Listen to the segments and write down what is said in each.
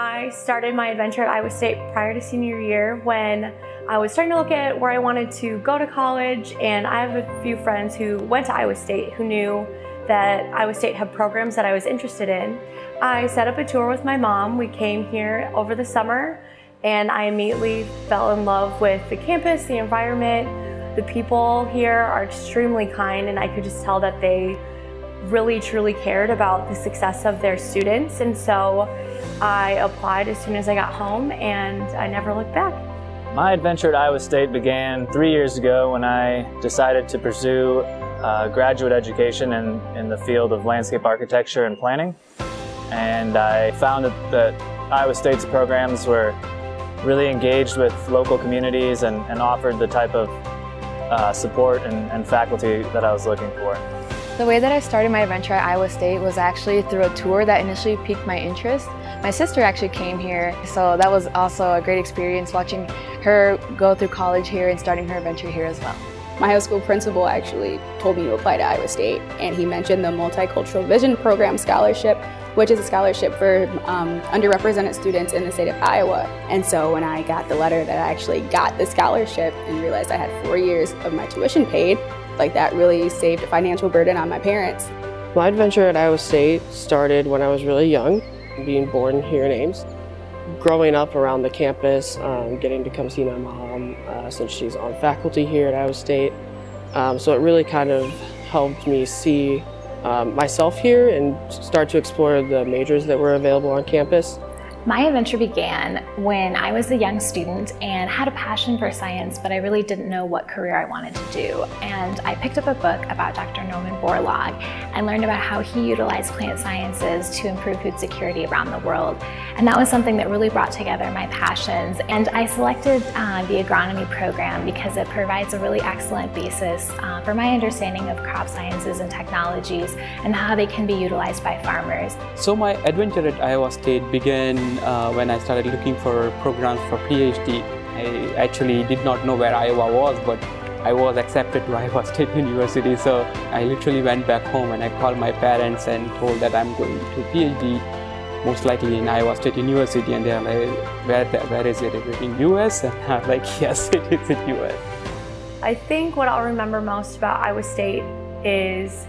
I started my adventure at Iowa State prior to senior year when I was starting to look at where I wanted to go to college, and I have a few friends who went to Iowa State who knew that Iowa State had programs that I was interested in. I set up a tour with my mom. We came here over the summer and I immediately fell in love with the campus, the environment. The people here are extremely kind, and I could just tell that they really truly cared about the success of their students. And so I applied as soon as I got home and I never looked back. My adventure at Iowa State began 3 years ago when I decided to pursue graduate education in the field of landscape architecture and planning. And I found that Iowa State's programs were really engaged with local communities and offered the type of support and faculty that I was looking for. The way that I started my adventure at Iowa State was actually through a tour that initially piqued my interest. My sister actually came here, so that was also a great experience watching her go through college here and starting her adventure here as well. My high school principal actually told me to apply to Iowa State, and he mentioned the Multicultural Vision Program Scholarship, which is a scholarship for underrepresented students in the state of Iowa. And so when I got the letter that I actually got the scholarship and realized I had 4 years of my tuition paid, like that really saved a financial burden on my parents. My adventure at Iowa State started when I was really young, being born here in Ames. Growing up around the campus, getting to come see my mom since she's on faculty here at Iowa State. So it really kind of helped me see myself here and start to explore the majors that were available on campus. My adventure began when I was a young student and had a passion for science, but I really didn't know what career I wanted to do. And I picked up a book about Dr. Norman Borlaug and learned about how he utilized plant sciences to improve food security around the world. And that was something that really brought together my passions. And I selected the agronomy program because it provides a really excellent basis for my understanding of crop sciences and technologies and how they can be utilized by farmers. So my adventure at Iowa State began when I started looking for programs for PhD. I actually did not know where Iowa was, but I was accepted to Iowa State University. So I literally went back home and I called my parents and told that I'm going to PhD, most likely in Iowa State University. And they're like, where is it? Is it in US? And I'm like, yes, it is in US. I think what I'll remember most about Iowa State is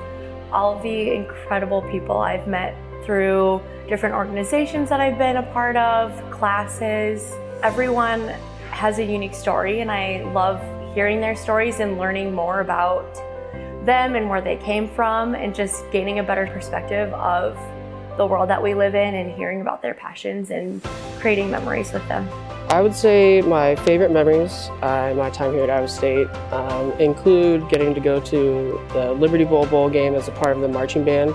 all of the incredible people I've met through different organizations that I've been a part of, classes. Everyone has a unique story, and I love hearing their stories and learning more about them and where they came from, and just gaining a better perspective of the world that we live in and hearing about their passions and creating memories with them. I would say my favorite memories my time here at Iowa State include getting to go to the Liberty Bowl game as a part of the marching band.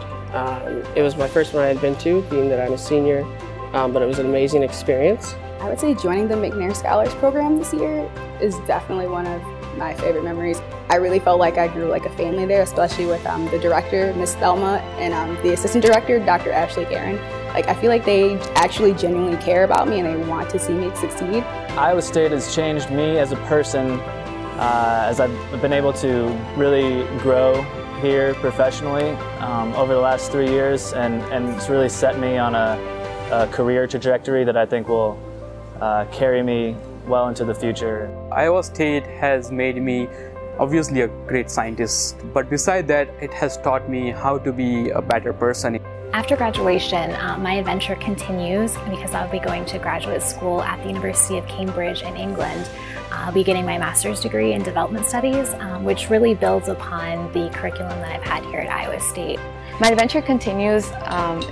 It was my first one I had been to, being that I'm a senior, but it was an amazing experience. I would say joining the McNair Scholars Program this year is definitely one of my favorite memories. I really felt like I grew like a family there, especially with the director, Miss Thelma, and the assistant director, Dr. Ashley Guerin. Like, I feel like they actually genuinely care about me and they want to see me succeed. Iowa State has changed me as a person as I've been able to really grow here professionally over the last 3 years, and it's really set me on a career trajectory that I think will carry me well into the future. Iowa State has made me obviously a great scientist, but beside that, it has taught me how to be a better person. After graduation, my adventure continues because I'll be going to graduate school at the University of Cambridge in England. I'll be getting my master's degree in development studies, which really builds upon the curriculum that I've had here at Iowa State. My adventure continues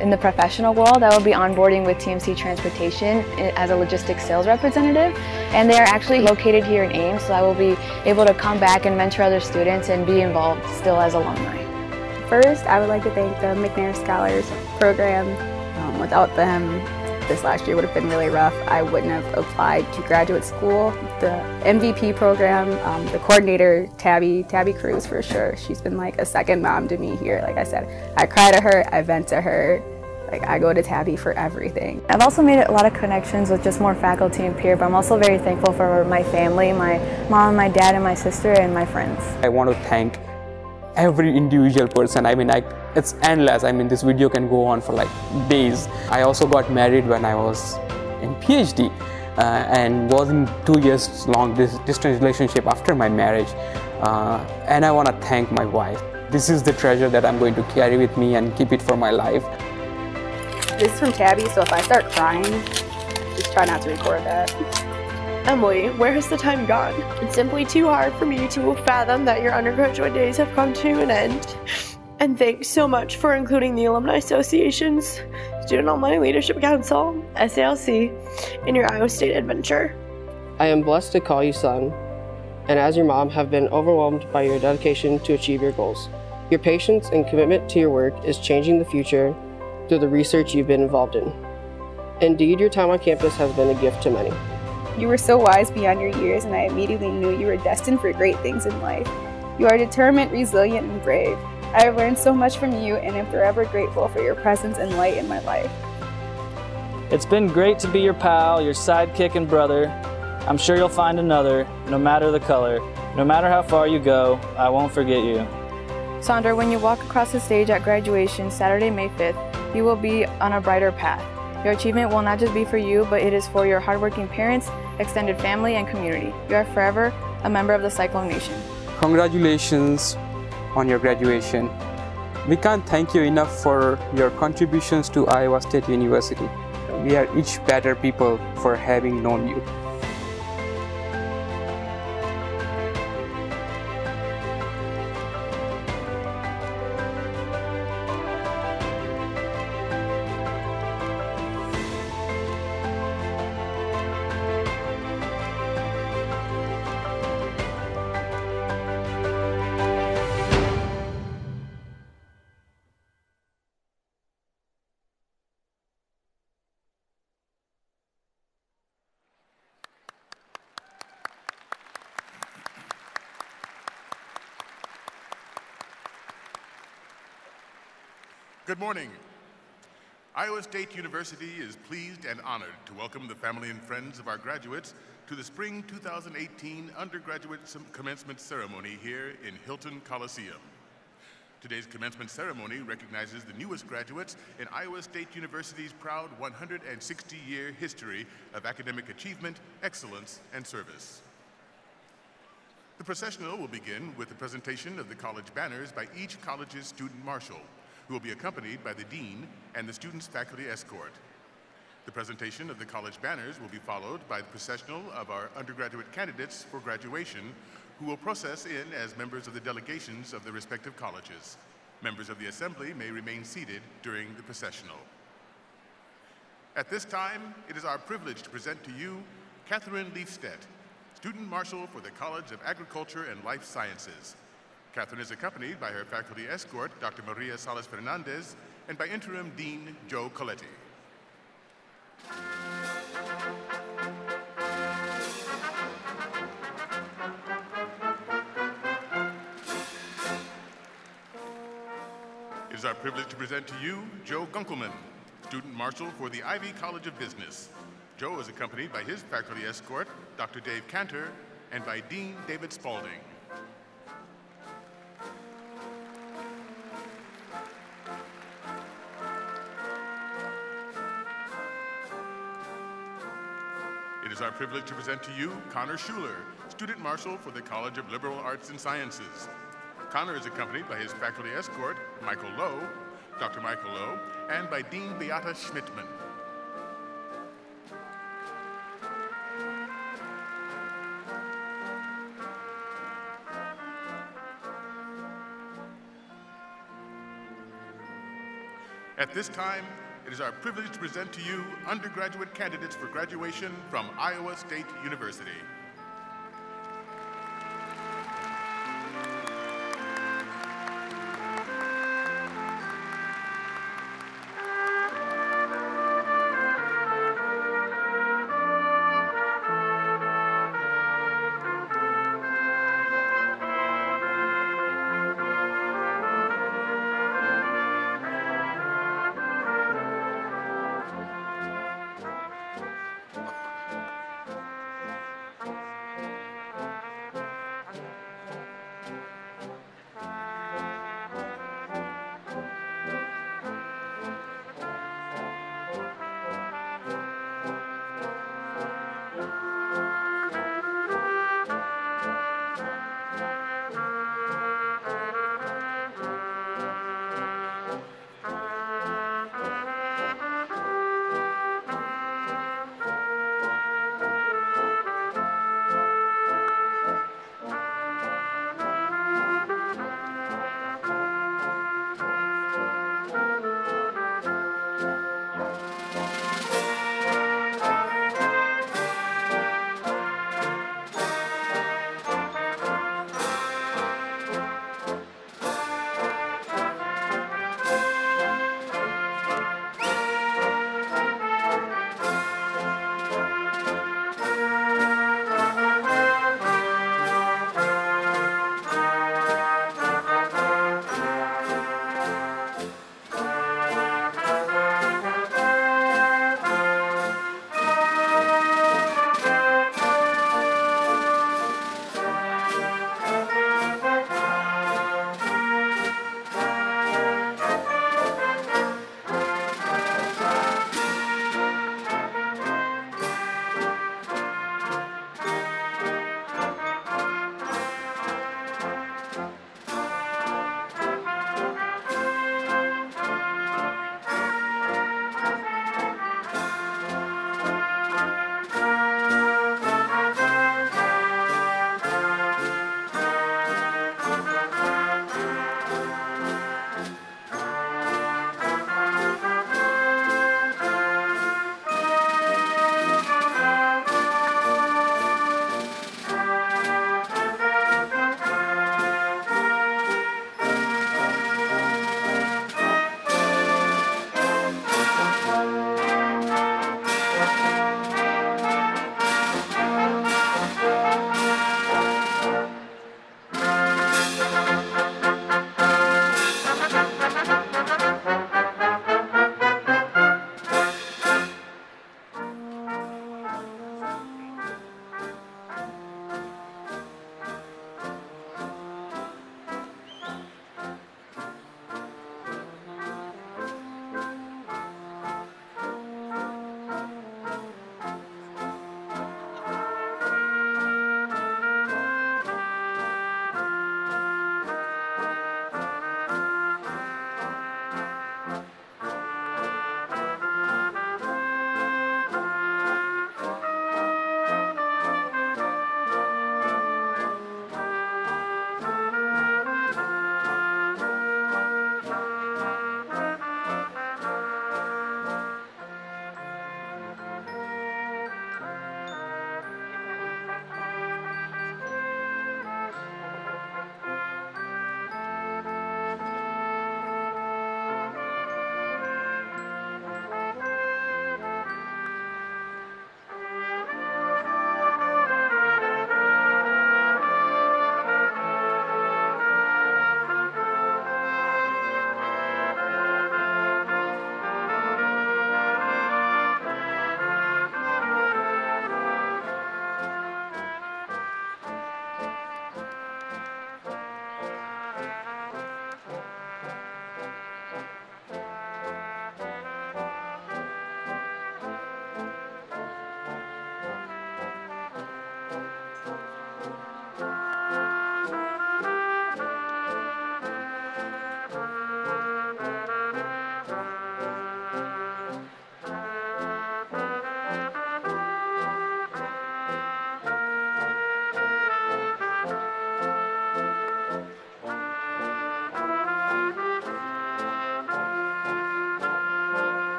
in the professional world. I will be onboarding with TMC Transportation as a logistics sales representative, and they are actually located here in Ames, so I will be able to come back and mentor other students and be involved still as alumni. First, I would like to thank the McNair Scholars Program. Without them, this last year would have been really rough. I wouldn't have applied to graduate school. The MVP program, the coordinator, Tabby Cruz for sure. She's been like a second mom to me here. Like I said, I cry to her, I vent to her. Like, I go to Tabby for everything. I've also made a lot of connections with just more faculty and peer, but I'm also very thankful for my family, my mom, my dad, and my sister, and my friends. I want to thank every individual person. I mean, it's endless. I mean, this video can go on for like days. I also got married when I was in PhD and was in 2 years long distance relationship after my marriage. And I want to thank my wife. This is the treasure that I'm going to carry with me and keep it for my life. This is from Tabby, so if I start crying, just try not to record that. Emily, where has the time gone? It's simply too hard for me to fathom that your undergraduate days have come to an end. And thanks so much for including the Alumni Association's Student Alumni Leadership Council, SALC, in your Iowa State adventure. I am blessed to call you son, and as your mom have been overwhelmed by your dedication to achieve your goals. Your patience and commitment to your work is changing the future through the research you've been involved in. Indeed, your time on campus has been a gift to many. You were so wise beyond your years, and I immediately knew you were destined for great things in life. You are determined, resilient, and brave. I have learned so much from you and am forever grateful for your presence and light in my life. It's been great to be your pal, your sidekick and brother. I'm sure you'll find another, no matter the color. No matter how far you go, I won't forget you. Sandra, when you walk across the stage at graduation Saturday, May 5th, you will be on a brighter path. Your achievement will not just be for you, but it is for your hardworking parents, extended family, and community. You are forever a member of the Cyclone Nation. Congratulations on your graduation. We can't thank you enough for your contributions to Iowa State University. We are each better people for having known you. Good morning. Iowa State University is pleased and honored to welcome the family and friends of our graduates to the Spring 2018 Undergraduate Commencement Ceremony here in Hilton Coliseum. Today's commencement ceremony recognizes the newest graduates in Iowa State University's proud 160-year history of academic achievement, excellence, and service. The processional will begin with the presentation of the college banners by each college's student marshal, who will be accompanied by the dean and the students' faculty escort. The presentation of the college banners will be followed by the processional of our undergraduate candidates for graduation, who will process in as members of the delegations of the respective colleges. Members of the assembly may remain seated during the processional. At this time, it is our privilege to present to you Catherine Leifstedt, student marshal for the College of Agriculture and Life Sciences. Catherine is accompanied by her faculty escort, Dr. Maria Salas Fernandez, and by interim dean Joe Coletti. It is our privilege to present to you Joe Gunkelman, student marshal for the Ivy College of Business. Joe is accompanied by his faculty escort, Dr. Dave Cantor, and by Dean David Spalding. It is our privilege to present to you Connor Schuler, student marshal for the College of Liberal Arts and Sciences. Connor is accompanied by his faculty escort, Michael Lowe, Dr. Michael Lowe, and by Dean Beata Schmidtman. At this time, it is our privilege to present to you undergraduate candidates for graduation from Iowa State University.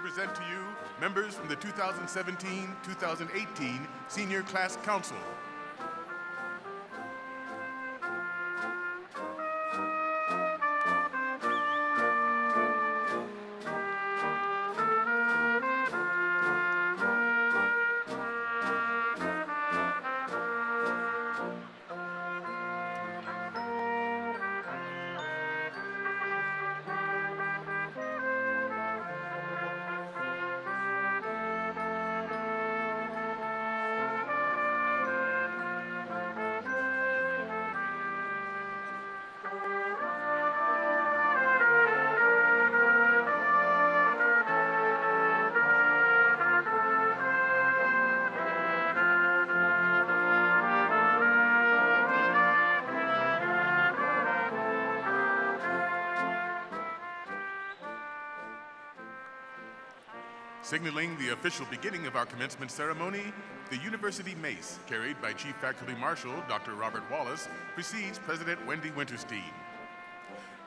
present to you members from the 2017-2018 Senior Class Council. Signaling the official beginning of our commencement ceremony, the University Mace, carried by Chief Faculty Marshal Dr. Robert Wallace, precedes President Wendy Winterstein.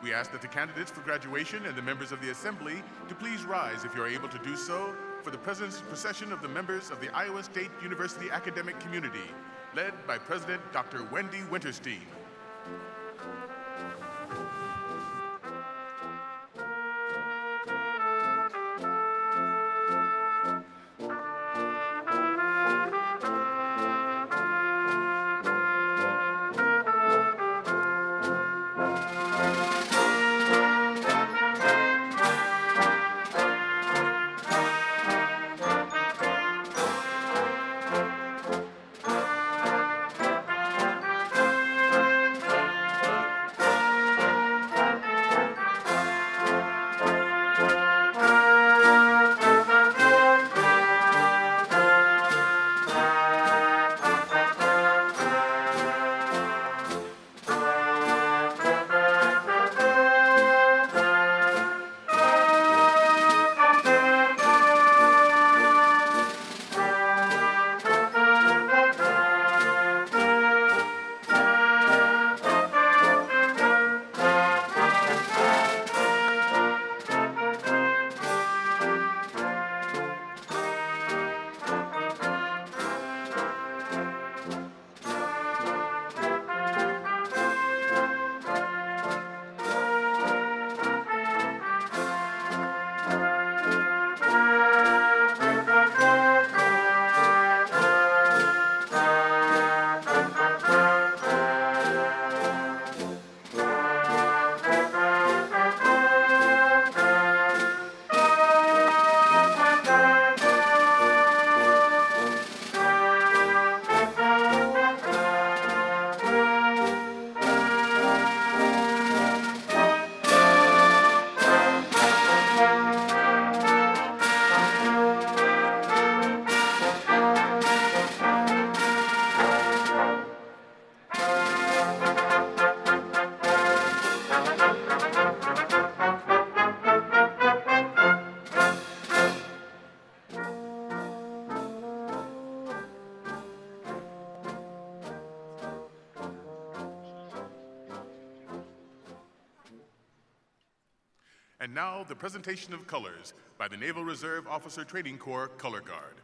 We ask that the candidates for graduation and the members of the Assembly to please rise if you're able to do so for the procession of the members of the Iowa State University academic community, led by President Dr. Wendy Winterstein. And now, the presentation of colors by the Naval Reserve Officer Training Corps Color Guard.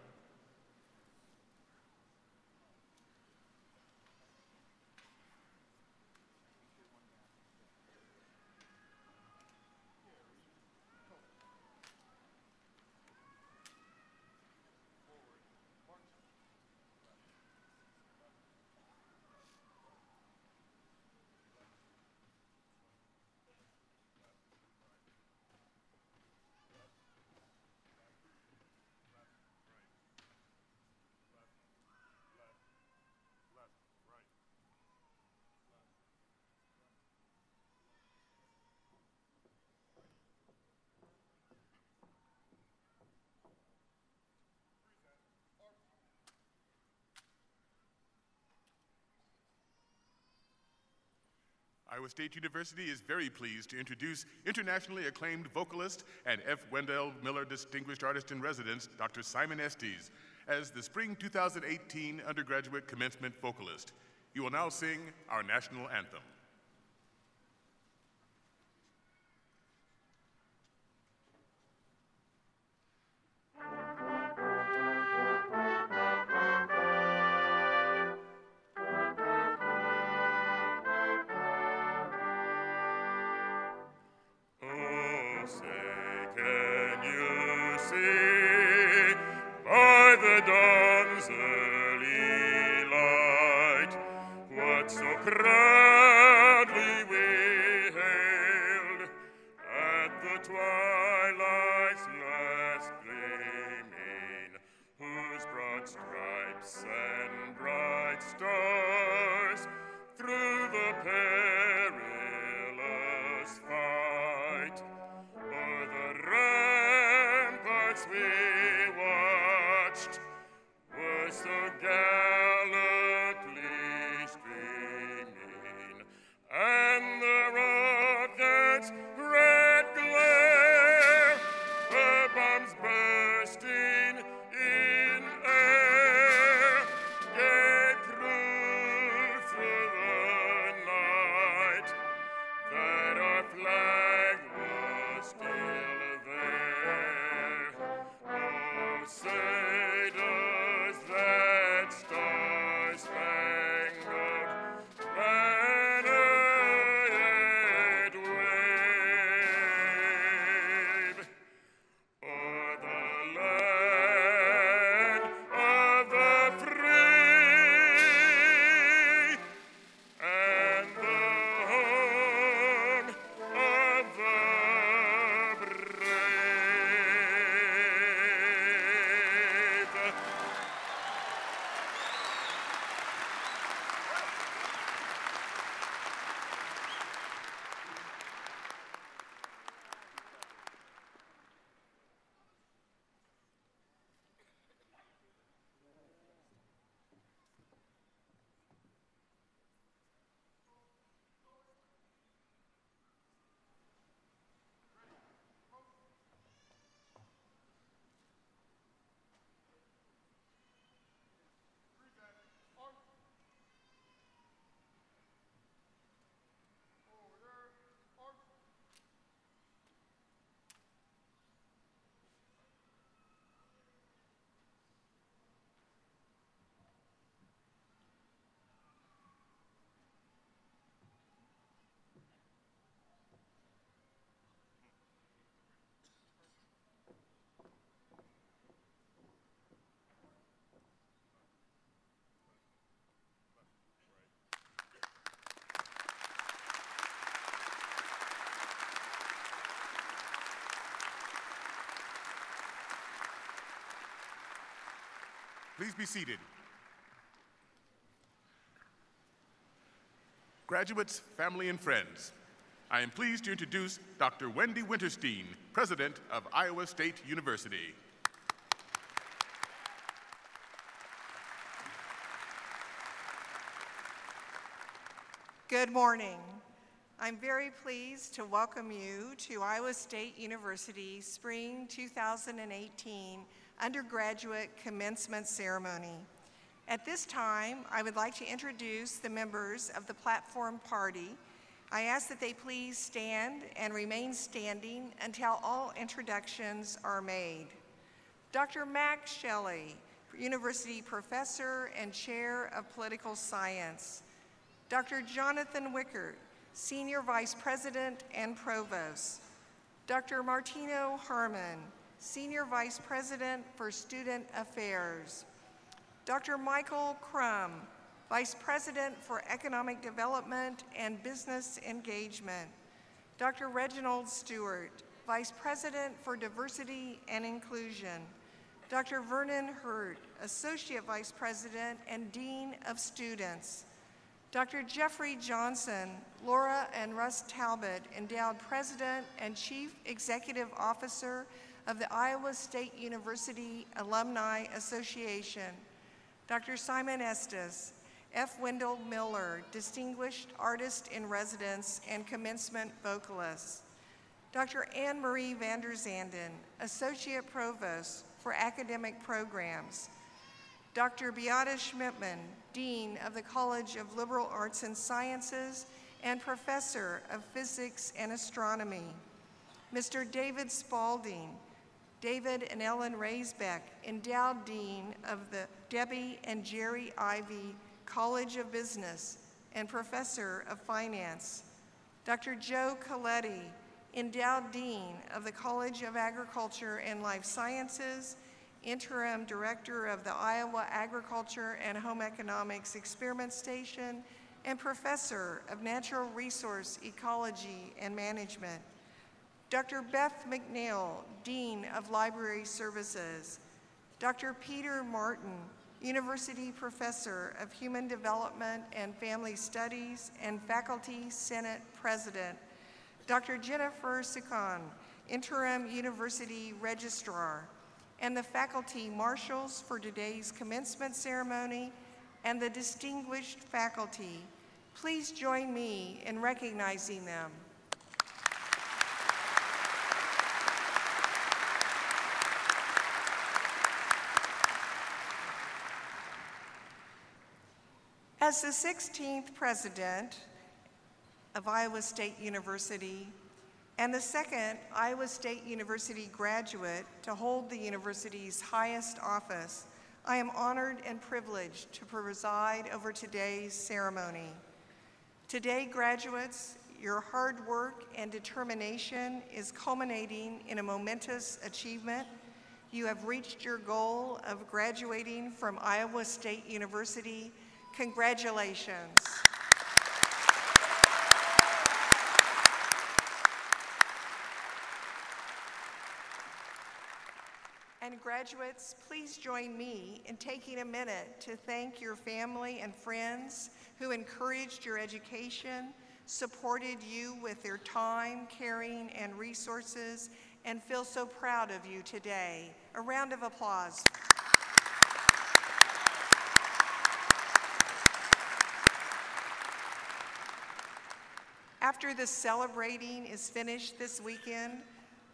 Iowa State University is very pleased to introduce internationally acclaimed vocalist and F. Wendell Miller Distinguished Artist in Residence, Dr. Simon Estes, as the Spring 2018 Undergraduate Commencement vocalist. He will now sing our national anthem. Can you see by the dawn's early light what so proudly we hailed at the twilight's last gleaming, whose broad stripes and bright stars through the perilous fight o'er the ramparts we watched were so gallantly streaming, and the rockets' red glare, the bombs bursting in air, gave proof through the night that our flag was still there. Oh, say does that star-spangled banner yet wave o'er the land of the free and the home of the brave. Please be seated. Graduates, family, and friends, I am pleased to introduce Dr. Wendy Winterstein, President of Iowa State University. Good morning. I'm very pleased to welcome you to Iowa State University Spring 2018 Undergraduate Commencement Ceremony. At this time, I would like to introduce the members of the platform party. I ask that they please stand and remain standing until all introductions are made. Dr. Max Shelley, University Professor and Chair of Political Science. Dr. Jonathan Wickert, Senior Vice President and Provost. Dr. Martino Harmon, Senior Vice President for Student Affairs. Dr. Michael Crum, Vice President for Economic Development and Business Engagement. Dr. Reginald Stewart, Vice President for Diversity and Inclusion. Dr. Vernon Hurt, Associate Vice President and Dean of Students. Dr. Jeffrey Johnson, Laura and Russ Talbot, Endowed President and Chief Executive Officer of the Iowa State University Alumni Association. Dr. Simon Estes, F. Wendell Miller, Distinguished Artist in Residence and Commencement Vocalist. Dr. Anne Marie van der Zanden, Associate Provost for Academic Programs. Dr. Beata Schmidtman, Dean of the College of Liberal Arts and Sciences and Professor of Physics and Astronomy. Mr. David Spalding, David and Ellen Raisbeck, Endowed Dean of the Debbie and Jerry Ivy College of Business and Professor of Finance. Dr. Joe Coletti, Endowed Dean of the College of Agriculture and Life Sciences, Interim Director of the Iowa Agriculture and Home Economics Experiment Station, and Professor of Natural Resource Ecology and Management. Dr. Beth McNeil, Dean of Library Services. Dr. Peter Martin, University Professor of Human Development and Family Studies and Faculty Senate President. Dr. Jennifer Sikon, Interim University Registrar, and the faculty marshals for today's commencement ceremony, and the distinguished faculty. Please join me in recognizing them. As the 16th president of Iowa State University and the second Iowa State University graduate to hold the university's highest office, I am honored and privileged to preside over today's ceremony. Today, graduates, your hard work and determination is culminating in a momentous achievement. You have reached your goal of graduating from Iowa State University. Congratulations. And graduates, please join me in taking a minute to thank your family and friends who encouraged your education, supported you with their time, caring, and resources, and feel so proud of you today. A round of applause. After the celebrating is finished this weekend,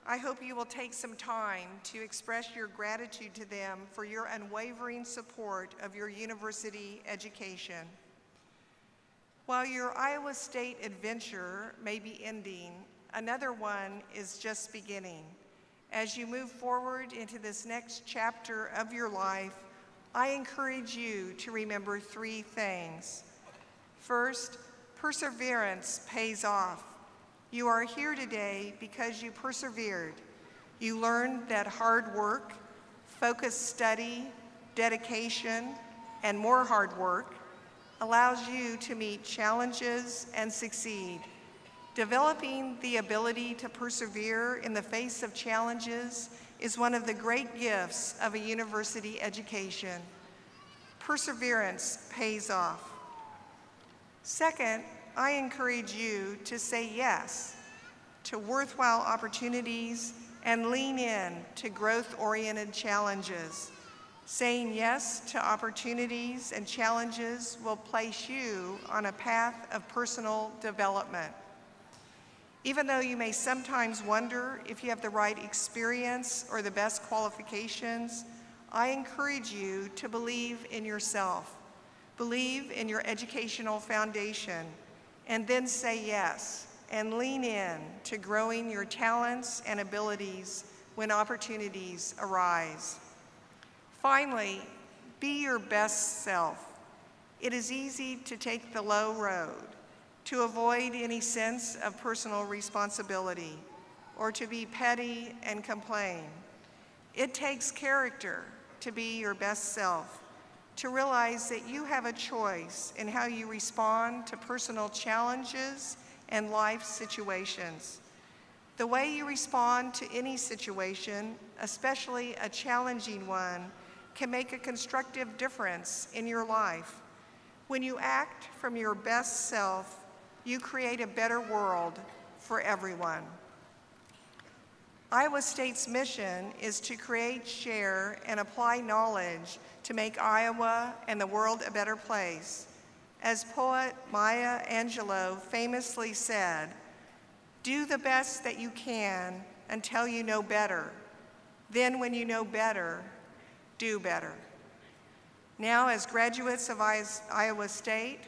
I hope you will take some time to express your gratitude to them for your unwavering support of your university education. While your Iowa State adventure may be ending, another one is just beginning. As you move forward into this next chapter of your life, I encourage you to remember three things. First, perseverance pays off. You are here today because you persevered. You learned that hard work, focused study, dedication, and more hard work allows you to meet challenges and succeed. Developing the ability to persevere in the face of challenges is one of the great gifts of a university education. Perseverance pays off. Second, I encourage you to say yes to worthwhile opportunities and lean in to growth-oriented challenges. Saying yes to opportunities and challenges will place you on a path of personal development. Even though you may sometimes wonder if you have the right experience or the best qualifications, I encourage you to believe in yourself. Believe in your educational foundation, and then say yes and lean in to growing your talents and abilities when opportunities arise. Finally, be your best self. It is easy to take the low road, to avoid any sense of personal responsibility, or to be petty and complain. It takes character to be your best self, to realize that you have a choice in how you respond to personal challenges and life situations. The way you respond to any situation, especially a challenging one, can make a constructive difference in your life. When you act from your best self, you create a better world for everyone. Iowa State's mission is to create, share, and apply knowledge to make Iowa and the world a better place. As poet Maya Angelou famously said, "Do the best that you can until you know better. Then when you know better, do better." Now, as graduates of Iowa State,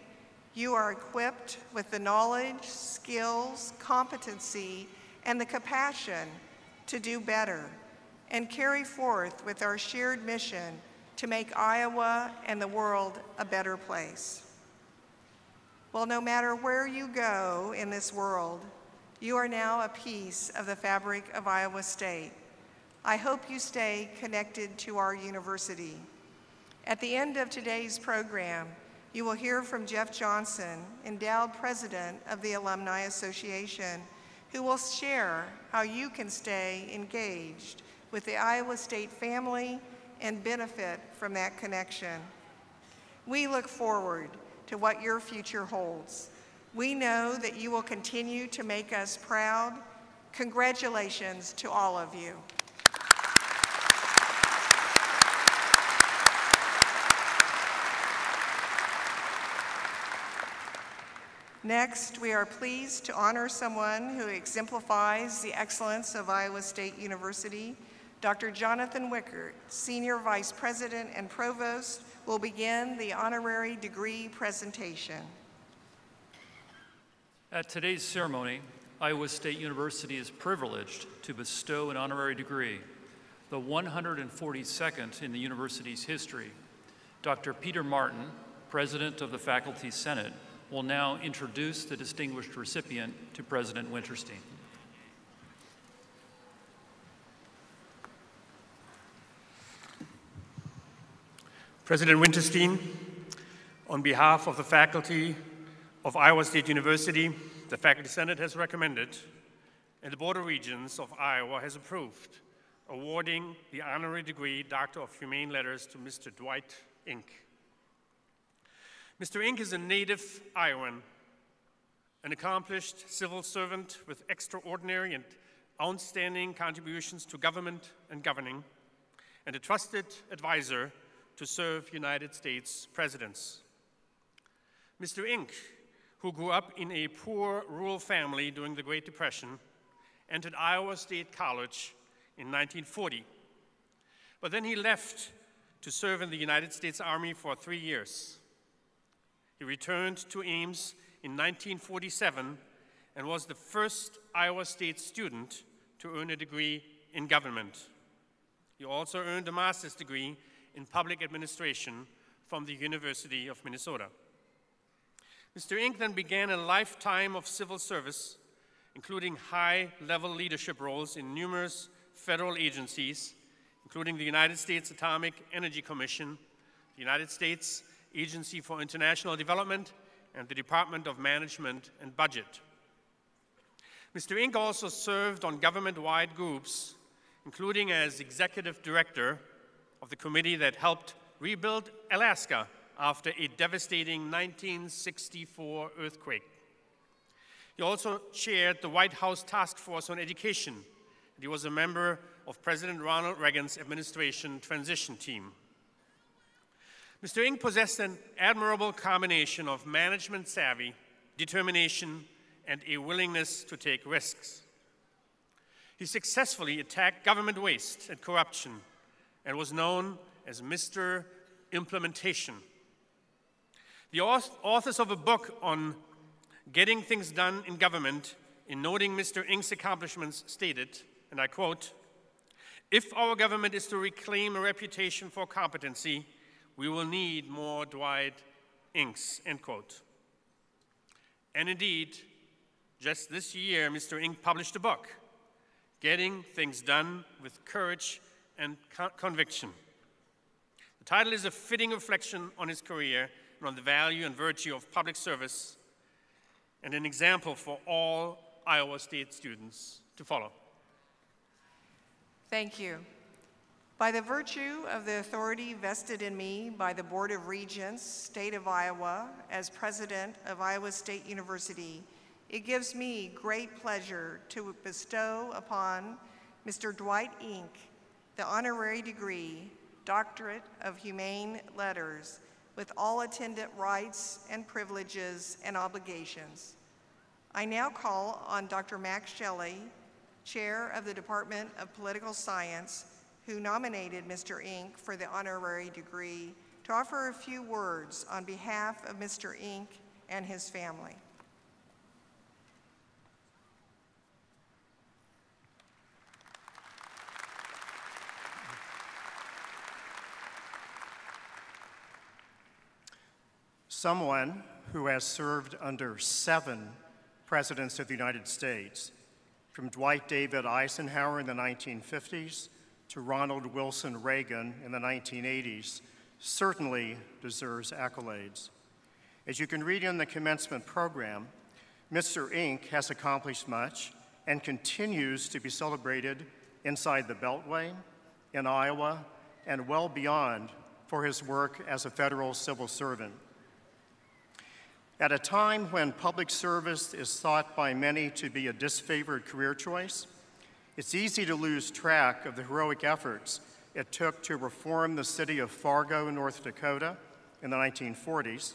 you are equipped with the knowledge, skills, competency, and the compassion to do better and carry forth with our shared mission to make Iowa and the world a better place. Well, no matter where you go in this world, You are now a piece of the fabric of Iowa State. I hope you stay connected to our university. At the end of today's program, you will hear from Jeff Johnson, endowed president of the Alumni Association, who will share how you can stay engaged with the Iowa State family and benefit from that connection. We look forward to what your future holds. We know that you will continue to make us proud. Congratulations to all of you. Next, we are pleased to honor someone who exemplifies the excellence of Iowa State University. Dr. Jonathan Wickert, Senior Vice President and Provost, will begin the honorary degree presentation. At today's ceremony, Iowa State University is privileged to bestow an honorary degree, the 142nd in the university's history. Dr. Peter Martin, President of the Faculty Senate, will now introduce the distinguished recipient to President Winterstein. President Winterstein, on behalf of the faculty of Iowa State University, the Faculty Senate has recommended, and the Board of Regents of Iowa has approved, awarding the honorary degree Doctor of Humane Letters to Mr. Dwight Ink. Mr. Ink is a native Iowan, an accomplished civil servant with extraordinary and outstanding contributions to government and governing, and a trusted advisor to serve United States presidents. Mr. Ink, who grew up in a poor rural family during the Great Depression, entered Iowa State College in 1940. But then he left to serve in the United States Army for 3 years. He returned to Ames in 1947 and was the first Iowa State student to earn a degree in government. He also earned a master's degree in public administration from the University of Minnesota. Mr. Ink then began a lifetime of civil service, including high-level leadership roles in numerous federal agencies, including the United States Atomic Energy Commission, the United States Agency for International Development, and the Department of Management and Budget. Mr. Ink also served on government-wide groups, including as executive director of the committee that helped rebuild Alaska after a devastating 1964 earthquake. He also chaired the White House Task Force on Education, and he was a member of President Ronald Reagan's administration transition team. Mr. Ink possessed an admirable combination of management savvy, determination, and a willingness to take risks. He successfully attacked government waste and corruption and was known as Mr. Implementation. The authors of a book on getting things done in government, in noting Mr. Ink's accomplishments, stated, and I quote, "If our government is to reclaim a reputation for competency, we will need more Dwight Inks," end quote. And indeed, just this year, Mr. Ink published a book, Getting Things Done with Courage and Conviction. The title is a fitting reflection on his career and on the value and virtue of public service, and an example for all Iowa State students to follow. Thank you. By the virtue of the authority vested in me by the Board of Regents, State of Iowa, as President of Iowa State University, it gives me great pleasure to bestow upon Mr. Dwight Ink the honorary degree, Doctorate of Humane Letters, with all attendant rights and privileges and obligations. I now call on Dr. Max Shelley, Chair of the Department of Political Science, who nominated Mr. Ink for the honorary degree, to offer a few words on behalf of Mr. Ink and his family. Someone who has served under 7 presidents of the United States, from Dwight David Eisenhower in the 1950s to Ronald Wilson Reagan in the 1980s, certainly deserves accolades. As you can read in the commencement program, Mr. Inc. has accomplished much and continues to be celebrated inside the Beltway, in Iowa, and well beyond for his work as a federal civil servant. At a time when public service is thought by many to be a disfavored career choice, it's easy to lose track of the heroic efforts it took to reform the city of Fargo, North Dakota in the 1940s,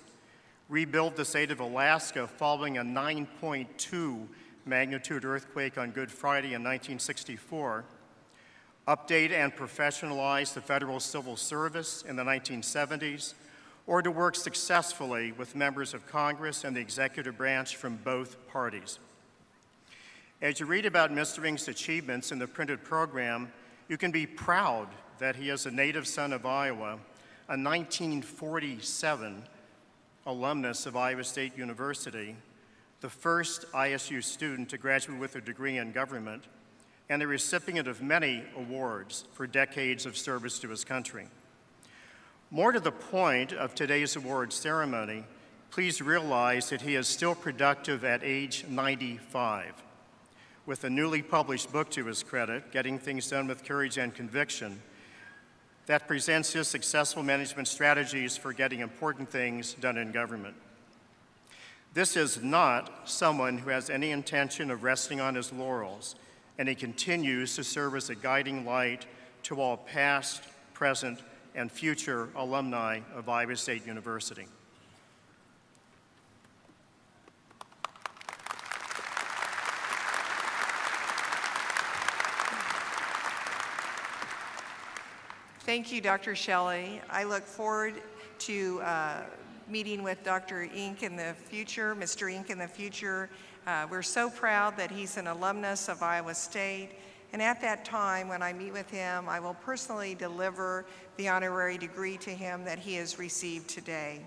rebuild the state of Alaska following a 9.2 magnitude earthquake on Good Friday in 1964, update and professionalize the federal civil service in the 1970s, or to work successfully with members of Congress and the executive branch from both parties. As you read about Mr. Inc.'s achievements in the printed program, you can be proud that he is a native son of Iowa, a 1947 alumnus of Iowa State University, the first ISU student to graduate with a degree in government, and the recipient of many awards for decades of service to his country. More to the point of today's awards ceremony, please realize that he is still productive at age 95. With a newly published book to his credit, Getting Things Done with Courage and Conviction, that presents his successful management strategies for getting important things done in government. This is not someone who has any intention of resting on his laurels, and he continues to serve as a guiding light to all past, present, and future alumni of Iowa State University. Thank you, Dr. Shelley. I look forward to meeting with Dr. Inc. in the future, Mr. Inc. in the future. We're so proud that he's an alumnus of Iowa State, and at that time, when I meet with him, I will personally deliver the honorary degree to him that he has received today.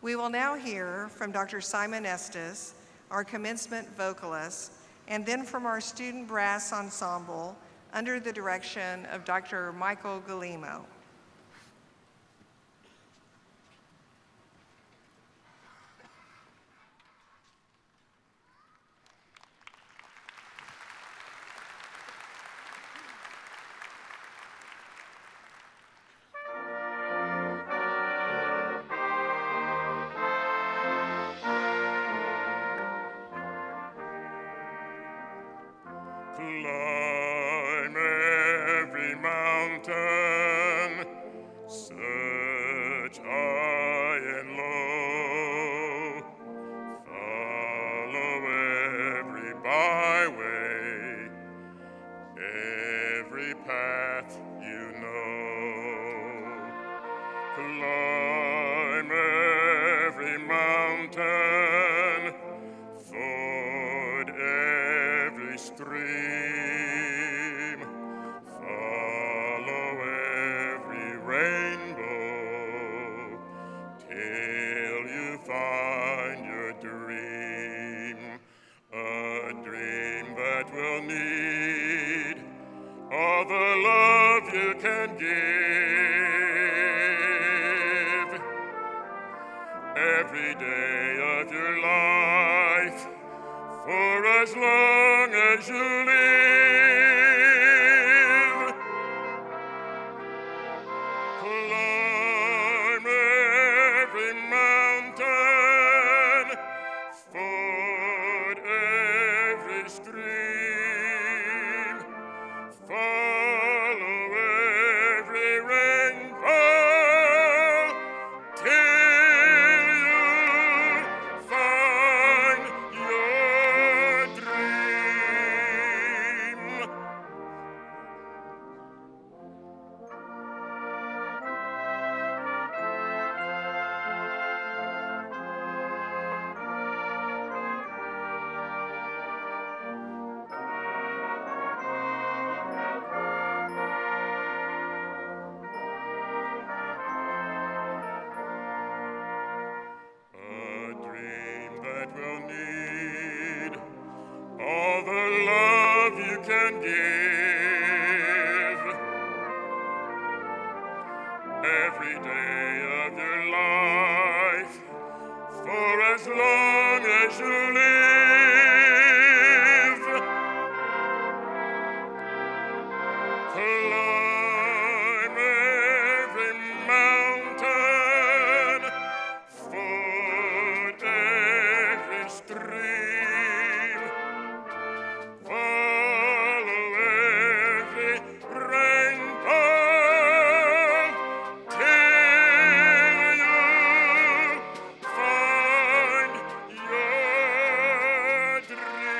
We will now hear from Dr. Simon Estes, our commencement vocalist, and then from our student brass ensemble under the direction of Dr. Michael Galimo. Climb every mountain, search high and low, follow every byway, every path you know. Climb every mountain, ford every stream, follow every rainbow, till you find your dream, a dream that will need all the love you can give. Every day of your life, for as long as you live. Climb every mountain, ford every stream, follow every rainbow, till you find your dream. climb every mountain, ford every stream, follow every rainbow, till you find your dream.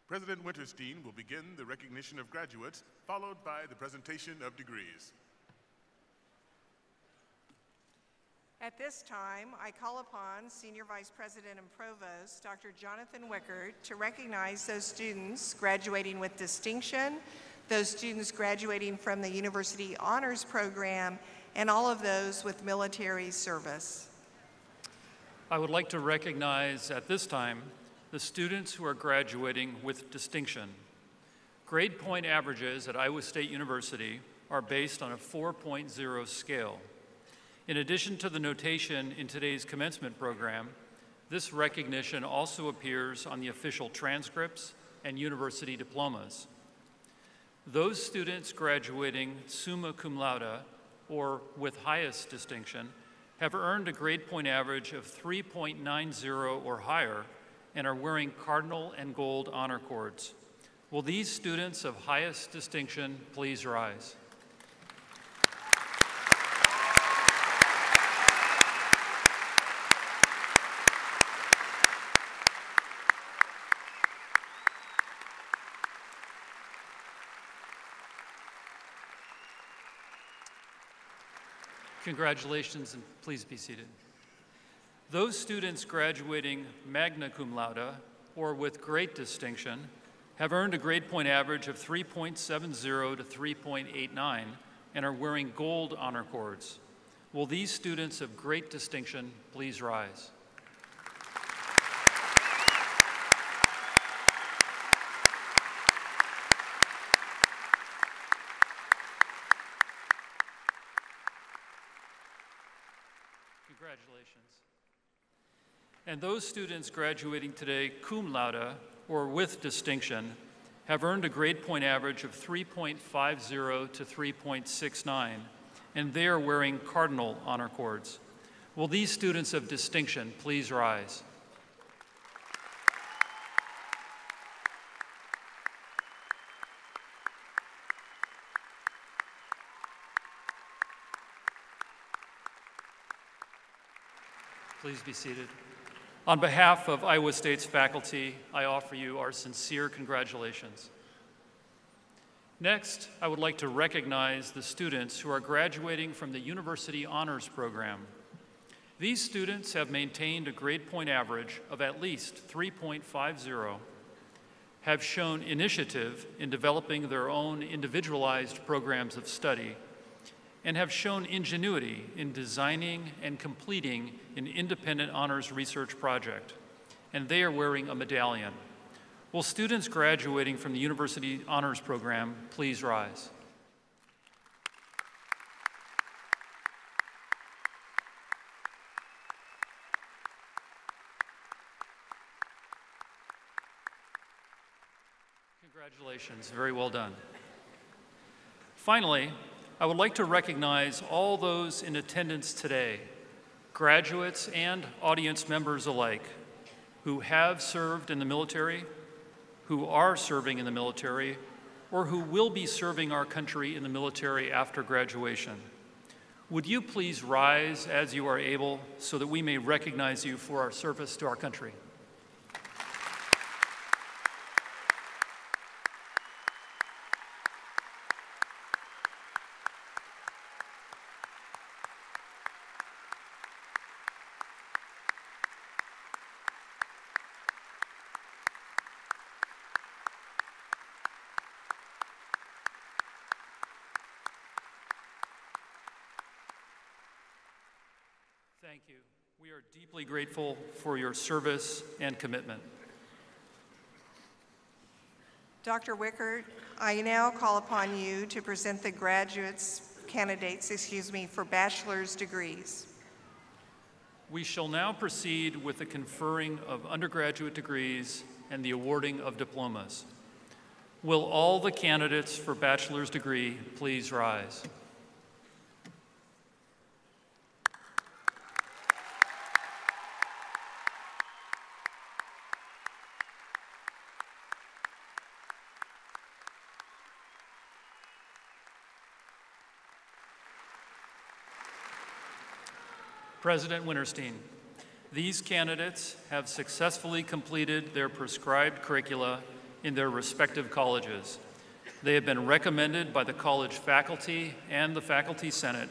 President Winterstein will begin the recognition of graduates, followed by the presentation of degrees. At this time, I call upon Senior Vice President and Provost, Dr. Jonathan Wickert, to recognize those students graduating with distinction, those students graduating from the University Honors Program, and all of those with military service. I would like to recognize at this time the students who are graduating with distinction. Grade point averages at Iowa State University are based on a 4.0 scale. In addition to the notation in today's commencement program, this recognition also appears on the official transcripts and university diplomas. Those students graduating summa cum laude, or with highest distinction, have earned a grade point average of 3.90 or higher and are wearing cardinal and gold honor cords. Will these students of highest distinction please rise? Congratulations, and please be seated. Those students graduating magna cum laude, or with great distinction, have earned a grade point average of 3.70 to 3.89 and are wearing gold honor cords. Will these students of great distinction please rise? Congratulations. And those students graduating today cum laude, or with distinction, have earned a grade point average of 3.50 to 3.69, and they are wearing cardinal honor cords. Will these students of distinction please rise? Please be seated. On behalf of Iowa State's faculty, I offer you our sincere congratulations. Next, I would like to recognize the students who are graduating from the University Honors Program. These students have maintained a grade point average of at least 3.50, have shown initiative in developing their own individualized programs of study, and have shown ingenuity in designing and completing an independent honors research project, and they are wearing a medallion. Will students graduating from the University Honors Program please rise? Congratulations, very well done. Finally, I would like to recognize all those in attendance today, graduates and audience members alike, who have served in the military, who are serving in the military, or who will be serving our country in the military after graduation. Would you please rise as you are able so that we may recognize you for our service to our country? Thank you. We are deeply grateful for your service and commitment. Dr. Wickert, I now call upon you to present the candidates for bachelor's degrees. We shall now proceed with the conferring of undergraduate degrees and the awarding of diplomas. Will all the candidates for bachelor's degree please rise? President Winterstein, these candidates have successfully completed their prescribed curricula in their respective colleges. They have been recommended by the college faculty and the Faculty Senate,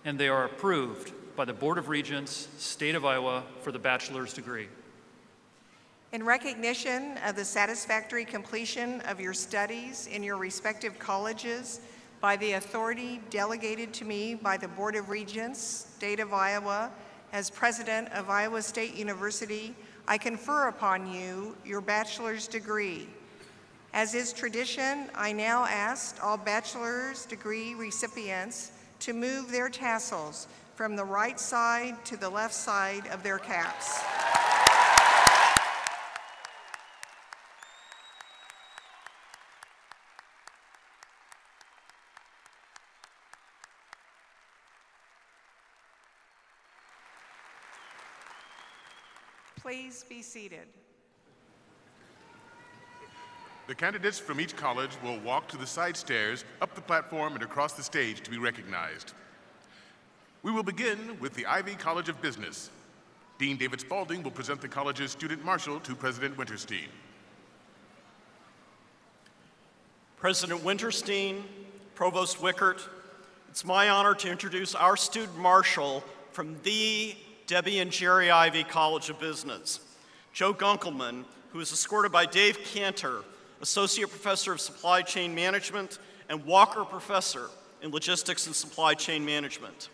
and they are approved by the Board of Regents, State of Iowa, for the bachelor's degree. In recognition of the satisfactory completion of your studies in your respective colleges, by the authority delegated to me by the Board of Regents, State of Iowa, as President of Iowa State University, I confer upon you your bachelor's degree. As is tradition, I now ask all bachelor's degree recipients to move their tassels from the right side to the left side of their caps. Please be seated. The candidates from each college will walk to the side stairs, up the platform, and across the stage to be recognized. We will begin with the Ivy College of Business. Dean David Spaulding will present the college's student marshal to President Winterstein. President Winterstein, Provost Wickert, it's my honor to introduce our student marshal from the Debbie and Jerry Ivy College of Business, Joe Gunkelman, who is escorted by Dave Cantor, Associate Professor of Supply Chain Management and Walker Professor in Logistics and Supply Chain Management.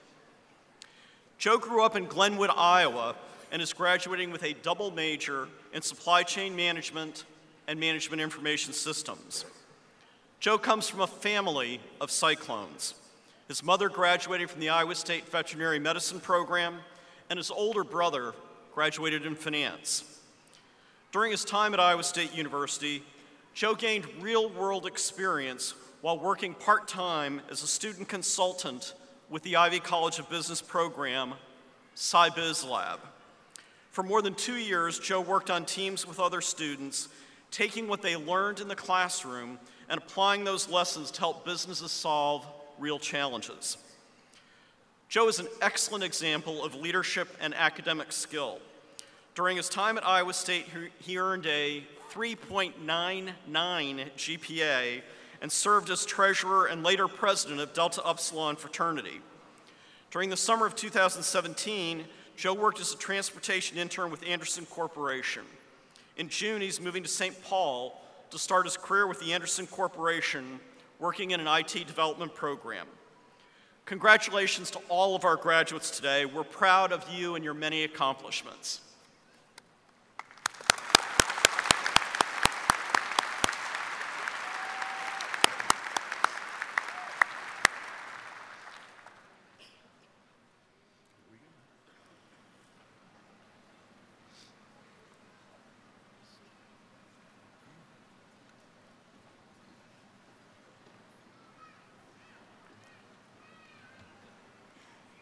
Joe grew up in Glenwood, Iowa, and is graduating with a double major in Supply Chain Management and Management Information Systems. Joe comes from a family of cyclones. His mother graduated from the Iowa State Veterinary Medicine Program, and his older brother graduated in finance. During his time at Iowa State University, Joe gained real-world experience while working part-time as a student consultant with the Ivy College of Business program, SciBiz Lab. For more than 2 years, Joe worked on teams with other students, taking what they learned in the classroom and applying those lessons to help businesses solve real challenges. Joe is an excellent example of leadership and academic skill. During his time at Iowa State, he earned a 3.99 GPA and served as treasurer and later president of Delta Upsilon fraternity. During the summer of 2017, Joe worked as a transportation intern with Anderson Corporation. In June, he's moving to St. Paul to start his career with the Anderson Corporation, working in an IT development program. Congratulations to all of our graduates today. We're proud of you and your many accomplishments.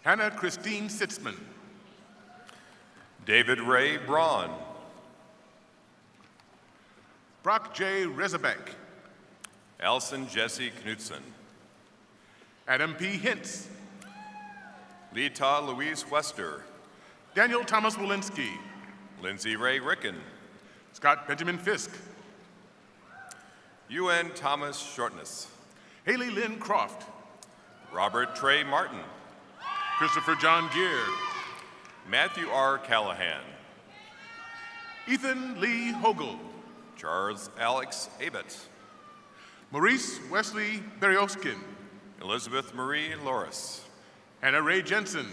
Hannah Christine Sitzman. David Ray Braun. Brock J. Rezabeck. Allison Jesse Knutson. Adam P. Hintz. Lita Louise Wester. Daniel Thomas Walensky. Lindsay Ray Ricken. Scott Benjamin Fisk. UN Thomas Shortness. Haley Lynn Croft. Robert Trey Martin. Christopher John Gear. Matthew R. Callahan. Ethan Lee Hogel. Charles Alex Abott. Maurice Wesley Berrioskin. Elizabeth Marie Loris. Hannah Ray Jensen.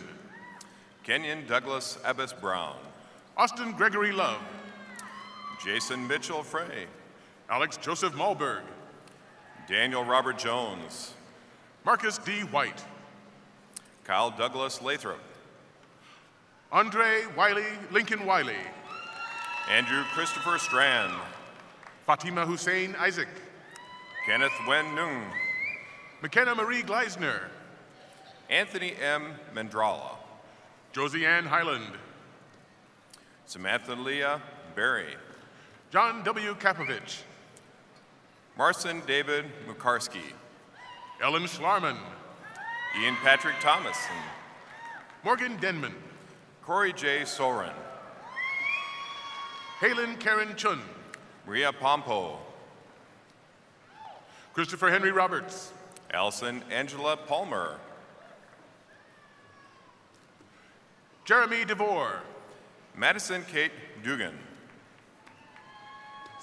Kenyon Douglas Abbas Brown. Austin Gregory Love. Jason Mitchell Frey. Alex Joseph Malberg. Daniel Robert Jones. Marcus D. White. Kyle Douglas Lathrop. Andre Wiley Lincoln Wiley. Andrew Christopher Strand. Fatima Hussein Isaac. Kenneth Wen Nung. McKenna Marie Gleisner. Anthony M. Mendrala. Josie Ann Highland. Samantha Leah Berry. John W. Kapovich. Marcin David Mukarski. Ellen Schlarman. Ian Patrick Thomas. Morgan Denman. Corey J. Soren. Halen Karen Chun. Maria Pompo. Christopher Henry Roberts. Allison Angela Palmer. Jeremy DeVore. Madison Kate Dugan.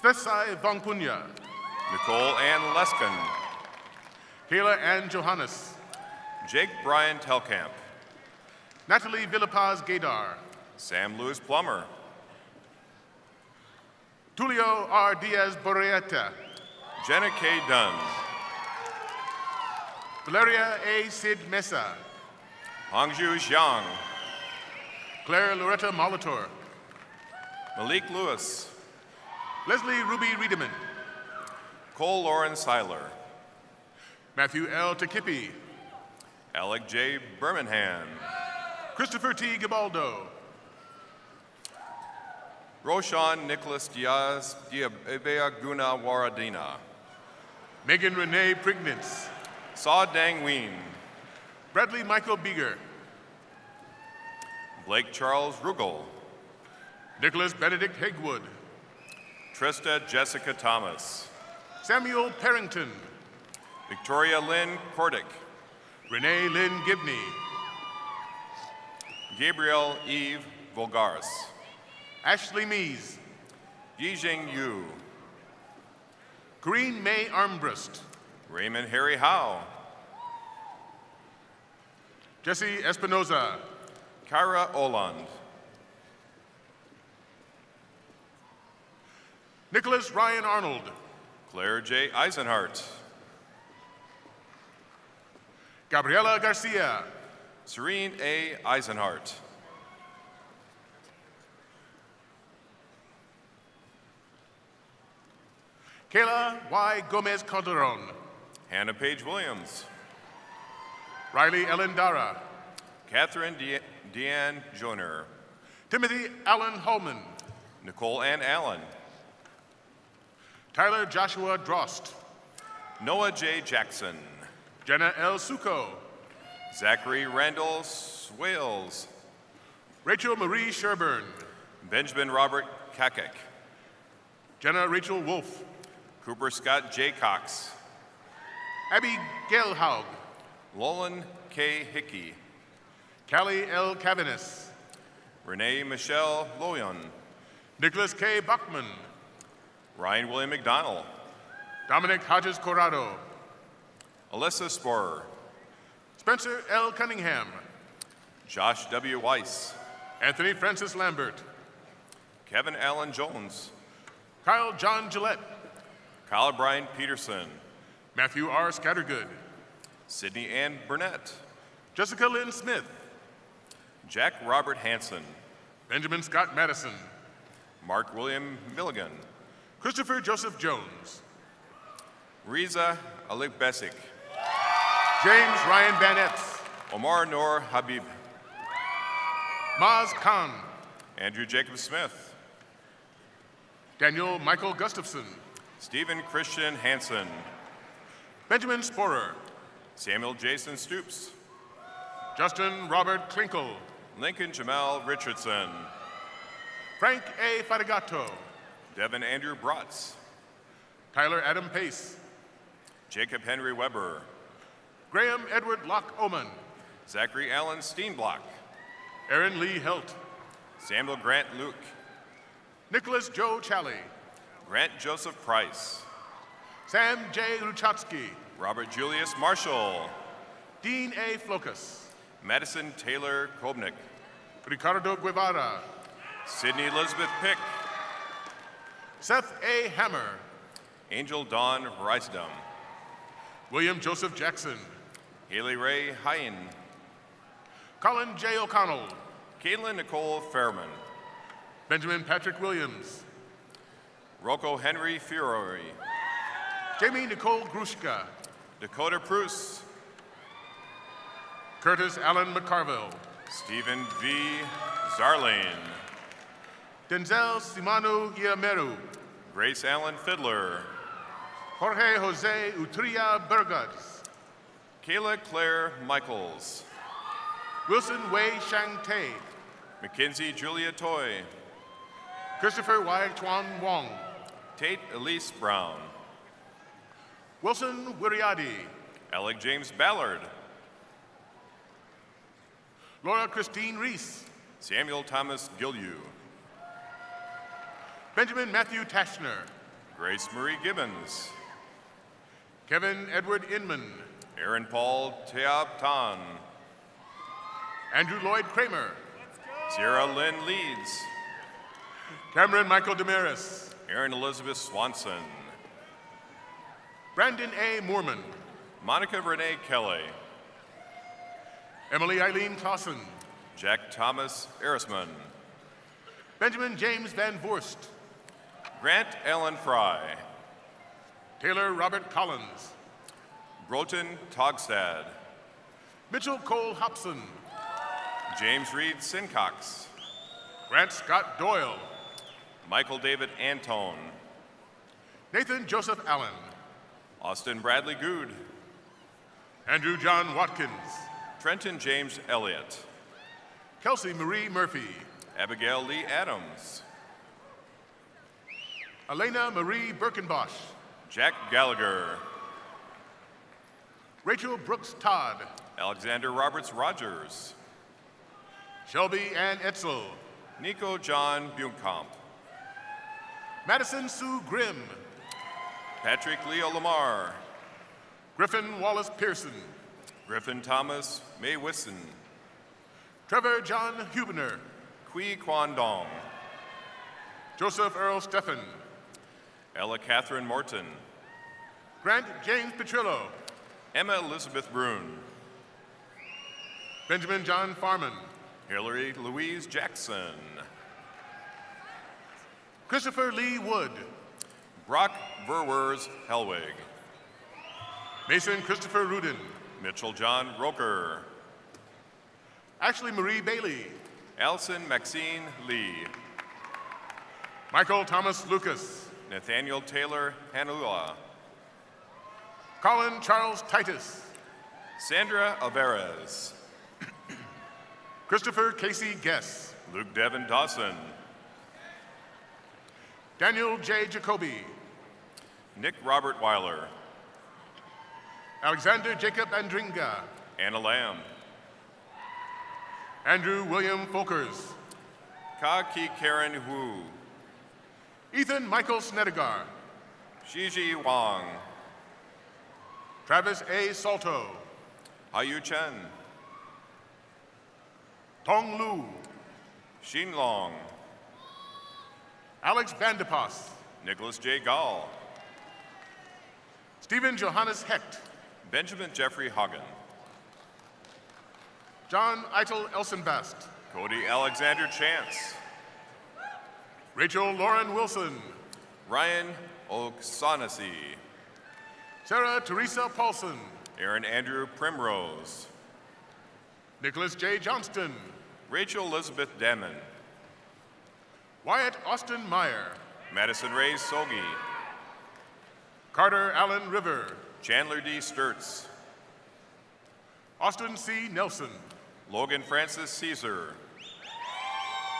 Svetsai Vongpunya. Nicole Ann Leskin. Kayla Ann Johannes. Jake Brian Telkamp. Natalie Villapaz Gaydar. Sam Lewis Plummer. Tulio R. Diaz Borrieta. Jenna K. Dunn. Valeria A. Sid Mesa. Hongju Xiang. Claire Loretta Molitor. Malik Lewis. Leslie Ruby Riedemann. Cole Lauren Seiler. Matthew L. Tekipi. Alec J. Birmingham. Christopher T. Gabaldo. Roshan Nicholas Diaz Diabea Guna Waradina. Megan Renee Prignitz. Saw Dang Ween. Bradley Michael Beeger. Blake Charles Rugel. Nicholas Benedict Hegwood. Trista Jessica Thomas. Samuel Parrington. Victoria Lynn Kordick. Renee Lynn Gibney. Gabriel Eve Volgaris. Ashley Mees. Yijing Yu. Corrine May Armbrust. Raymond Harry Howe. Jesse Espinoza. Kyra Oland. Nicholas Ryan Arnold. Claire J. Eisenhart. Gabriela Garcia. Serene A. Eisenhart. Kayla Y. Gomez Calderon. Hannah Page Williams. Riley Ellen Dara. Catherine Deanne Joner. Timothy Allen Holman. Nicole Ann Allen. Tyler Joshua Drost. Noah J. Jackson. Jenna L. Suko. Zachary Randall Swales. Rachel Marie Sherburne. Benjamin Robert Kakek. Jenna Rachel Wolf. Cooper Scott J. Cox. Abby Gelhaug. Lolan K. Hickey. Callie L. Cavanis. Renee Michelle Loyon. Nicholas K. Buckman. Ryan William McDonald. Dominic Hodges Corrado. Alyssa Sporer. Spencer L. Cunningham. Josh W. Weiss. Anthony Francis Lambert. Kevin Allen Jones. Kyle John Gillette. Kyle Brian Peterson. Matthew R. Scattergood. Sydney Ann Burnett. Jessica Lynn Smith. Jack Robert Hanson. Benjamin Scott Madison. Mark William Milligan. Christopher Joseph Jones. Riza Alik Besic. James Ryan Banetz. Omar Noor Habib. Maz Khan. Andrew Jacob Smith. Daniel Michael Gustafson. Stephen Christian Hansen. Benjamin Sporer. Samuel Jason Stoops. Justin Robert Klinkle. Lincoln Jamal Richardson. Frank A. Fatigato. Devin Andrew Bratz. Tyler Adam Pace. Jacob Henry Weber. Graham Edward Locke Oman. Zachary Allen Steenblock. Aaron Lee Helt. Samuel Grant Luke. Nicholas Joe Challey. Grant Joseph Price. Sam J. Ruchatsky. Robert Julius Marshall. Dean A. Flokus. Madison Taylor Kobnick. Ricardo Guevara. Sydney Elizabeth Pick. Seth A. Hammer. Angel Dawn Risedom. William Joseph Jackson. Haley Ray Hyen. Colin J. O'Connell. Caitlin Nicole Fairman. Benjamin Patrick Williams. Rocco Henry Fiore. Jamie Nicole Grushka. Dakota Pruce. Curtis Allen McCarville. Stephen V. Zarlane. Denzel Simanu Iameru. Grace Allen Fiddler. Jorge Jose Utria Burgos. Kayla Claire Michaels. Wilson Wei Shang Te. Mackenzie Julia Toy. Christopher Y. Tuan Wong. Tate Elise Brown. Wilson Wiriadi. Alec James Ballard. Laura Christine Reese. Samuel Thomas Gillieu. Benjamin Matthew Tashner. Grace Marie Gibbons. Kevin Edward Inman. Aaron Paul Teab Tan. Andrew Lloyd Kramer. Sierra Lynn Leeds. Cameron Michael Damaris. Aaron Elizabeth Swanson. Brandon A. Moorman. Monica Renee Kelly. Emily Eileen Clausen. Jack Thomas Erisman. Benjamin James Van Vorst. Grant Allen Fry. Taylor Robert Collins. Broughton Togstad. Mitchell Cole Hobson. James Reed Sincox. Grant Scott Doyle. Michael David Antone. Nathan Joseph Allen. Austin Bradley Good. Andrew John Watkins. Trenton James Elliott. Kelsey Marie Murphy. Abigail Lee Adams. Elena Marie Birkenbosch. Jack Gallagher. Rachel Brooks Todd. Alexander Roberts Rogers. Shelby Ann Etzel. Nico John Buenkamp. Madison Sue Grimm. Patrick Leo Lamar. Griffin Wallace Pearson. Griffin Thomas May Whitson. Trevor John Hubener. Kui Kwan Dong. Joseph Earl Steffen. Ella Catherine Morton. Grant James Petrillo. Emma Elizabeth Brune. Benjamin John Farman. Hillary Louise Jackson. Christopher Lee Wood. Brock Verwers Helwig. Mason Christopher Rudin. Mitchell John Roker. Ashley Marie Bailey. Allison Maxine Lee. Michael Thomas Lucas. Nathaniel Taylor Hanula. Colin Charles Titus. Sandra Alvarez. Christopher Casey Guess. Luke Devin Dawson. Daniel J. Jacoby. Nick Robert Weiler. Alexander Jacob Andringa. Anna Lamb. Andrew William Folkers. Ka Ki Karen Hu. Ethan Michael Snedegar. Shiji Wang. Travis A. Salto. Hayu Chen. Tong Lu. Xin Long. Alex Vandepas. Nicholas J. Gall. Stephen Johannes Hecht. Benjamin Jeffrey Hagen. John Eitel Elsenbast. Cody Alexander Chance. Rachel Lauren Wilson. Ryan Oksonasi. Sarah Teresa Paulson. Aaron Andrew Primrose. Nicholas J. Johnston. Rachel Elizabeth Damon. Wyatt Austin Meyer. Madison Ray Sogi. Carter Allen River. Chandler D. Sturtz. Austin C. Nelson. Logan Francis Caesar.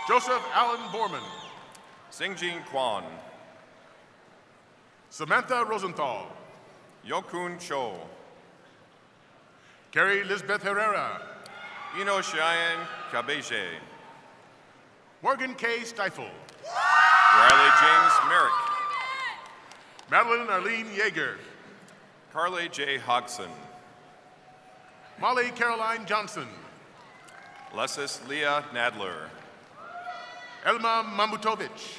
Joseph Allen Borman. Singjin Kwan. Samantha Rosenthal. Yokun Cho. Carrie Lisbeth Herrera. Ino Cheyenne Kabeje. Morgan K. Stifel. Riley James Merrick. Madeline Arlene Yeager. Carly J. Hodgson. Molly Caroline Johnson. Lesis Leah Nadler. Elma Mamutovich.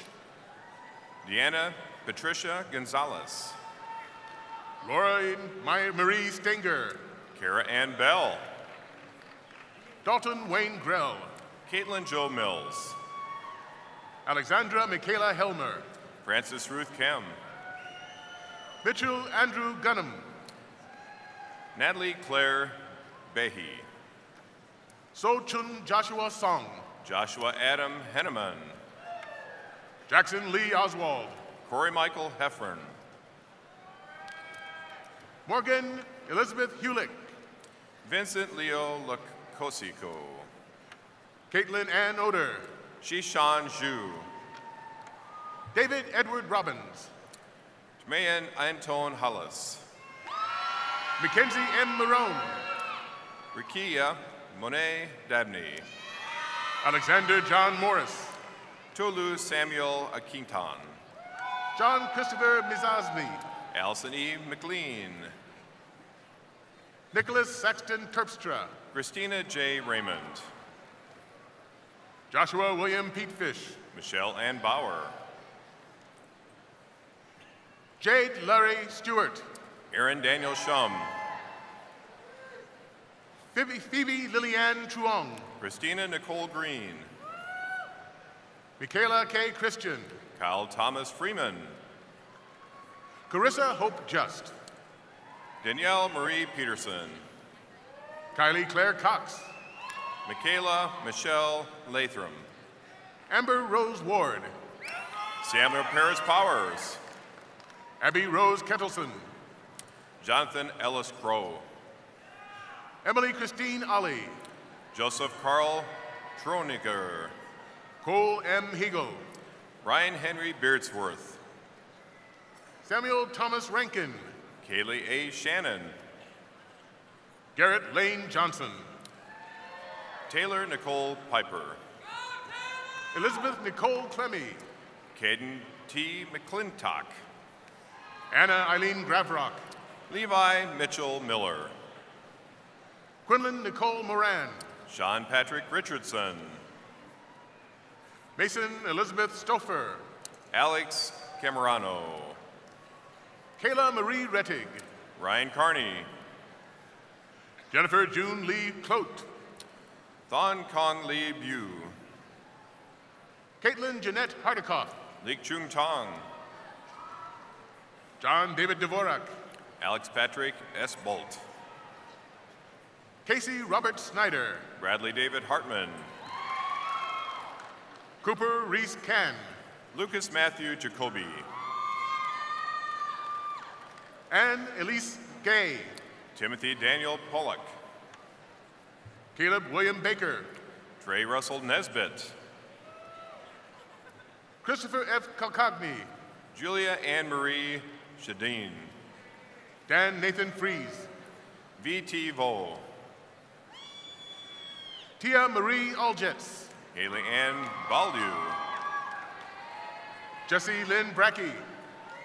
Deanna Patricia Gonzalez. Laura Marie Stenger. Kara Ann Bell. Dalton Wayne Grell. Caitlin Joe Mills. Alexandra Michaela Helmer. Francis Ruth Kem. Mitchell Andrew Gunham. Natalie Claire Behe. So Chun Joshua Song. Joshua Adam Henneman. Jackson Lee Oswald. Corey Michael Heffern. Morgan Elizabeth Hulick. Vincent Leo Lacosico. Caitlin Ann Oder. Shishan Zhu. David Edward Robbins. Mayan Anton Hollis. Mackenzie M. Marone. Rikia Monet Dabney. Alexander John Morris. Tolu Samuel Akintan. John Christopher Mizazmi. Allison E. McLean. Nicholas Saxton Terpstra. Christina J. Raymond. Joshua William Petefish. Michelle Ann Bauer. Jade Larry Stewart. Aaron Daniel Shum. Phoebe Lillianne Truong. Christina Nicole Green. Michaela K. Christian. Kyle Thomas Freeman. Carissa Hope Just. Danielle Marie Peterson. Kylie Claire Cox. Michaela Michelle Latham. Amber Rose Ward. Samuel Paris Powers. Abby Rose Kettleson. Jonathan Ellis Crow. Emily Christine Ollie. Joseph Carl Troniger. Cole M. Hegel. Ryan Henry Beardsworth. Samuel Thomas Rankin. Kaylee A. Shannon. Garrett Lane Johnson. Taylor Nicole Piper. Elizabeth Nicole Clemmy. Caden T. McClintock. Anna Eileen Gravrock. Levi Mitchell Miller. Quinlan Nicole Moran. Sean Patrick Richardson. Mason Elizabeth Stouffer. Alex Camerano. Kayla Marie Rettig. Ryan Carney. Jennifer June Lee Clote. Thon Kong Lee Bu. Caitlin Jeanette Hardikoff. Lik Chung Tong. John David Dvorak. Alex Patrick S. Bolt. Casey Robert Snyder. Bradley David Hartman. Cooper Reese Can. Lucas Matthew Jacoby. Anne Elise Gay. Timothy Daniel Pollock. Caleb William Baker. Trey Russell Nesbitt. Christopher F. Kalkagny. Julia Ann Marie Shadeen. Dan Nathan Fries. V.T. Vole. Tia Marie Aljets. Haley Ann Baldu. Jesse Lynn Brackey.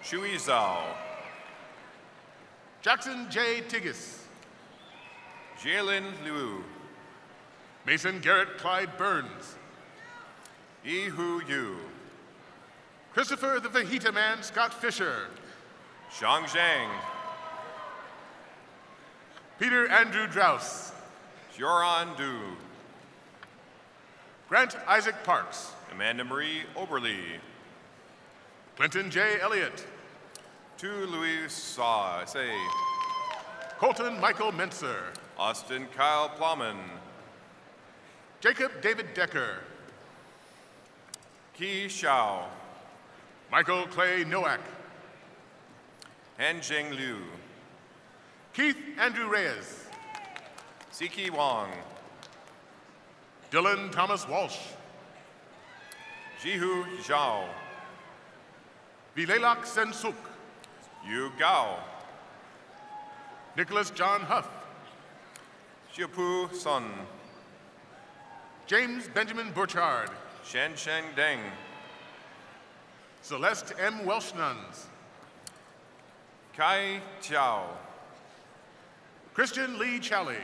Shui Zhao. Jackson J. Tiggis. Jalen Liu. Mason Garrett Clyde Burns. Yi-Hu Yu. Christopher the Fajita Man Scott Fisher. Xiang Zhang. Peter Andrew Drouse. Joran Du. Grant Isaac Parks. Amanda Marie Oberly. Clinton J. Elliott. Tu Louis Saw. Say. Colton Michael Mentzer. Austin Kyle Plowman. Jacob David Decker. Qi Xiao. Michael Clay Nowak. Han Jing Liu. Keith Andrew Reyes. Siki Wong. Dylan Thomas Walsh. Jihu Zhao. Vilelak Sensuk. Yu Gao. Nicholas John Huff. Xiupu Sun. James Benjamin Burchard. Shen Sheng Deng. Celeste M. Welshnuns. Kai Chiao. Christian Lee Challey.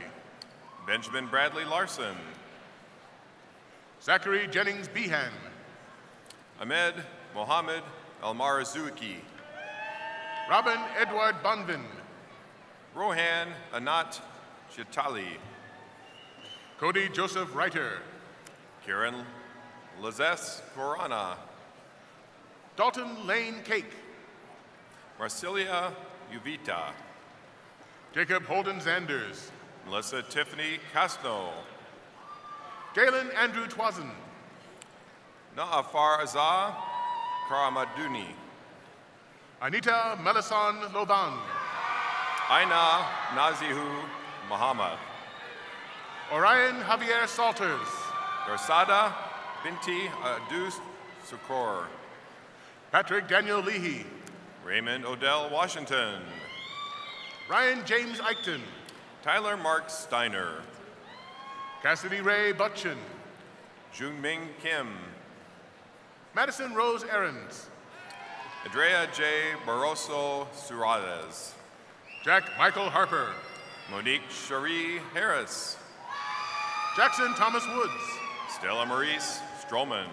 Benjamin Bradley Larson. Zachary Jennings Behan. Ahmed Mohammed Almarazuki. Robin Edward Bonvin. Rohan Anat Chitali. Cody Joseph Reiter. Karen Lazes Corana. Dalton Lane Cake. Marcilia Uvita. Jacob Holden Zanders. Melissa Tiffany Casno. Jalen Andrew Twazen. Naafar Azah Karamaduni. Anita Melison Lovan. Aina Nazihu Muhammad. Orion Javier Salters. Dorsada Binti Adus Sukor. Patrick Daniel Leahy. Raymond Odell Washington. Ryan James Eichten. Tyler Mark Steiner. Cassidy Ray Butchin. Junming Kim. Madison Rose Aarons. Andrea J. Barroso Surades. Jack Michael Harper. Monique Cherie Harris. Jackson Thomas Woods. Stella Maurice Stroman.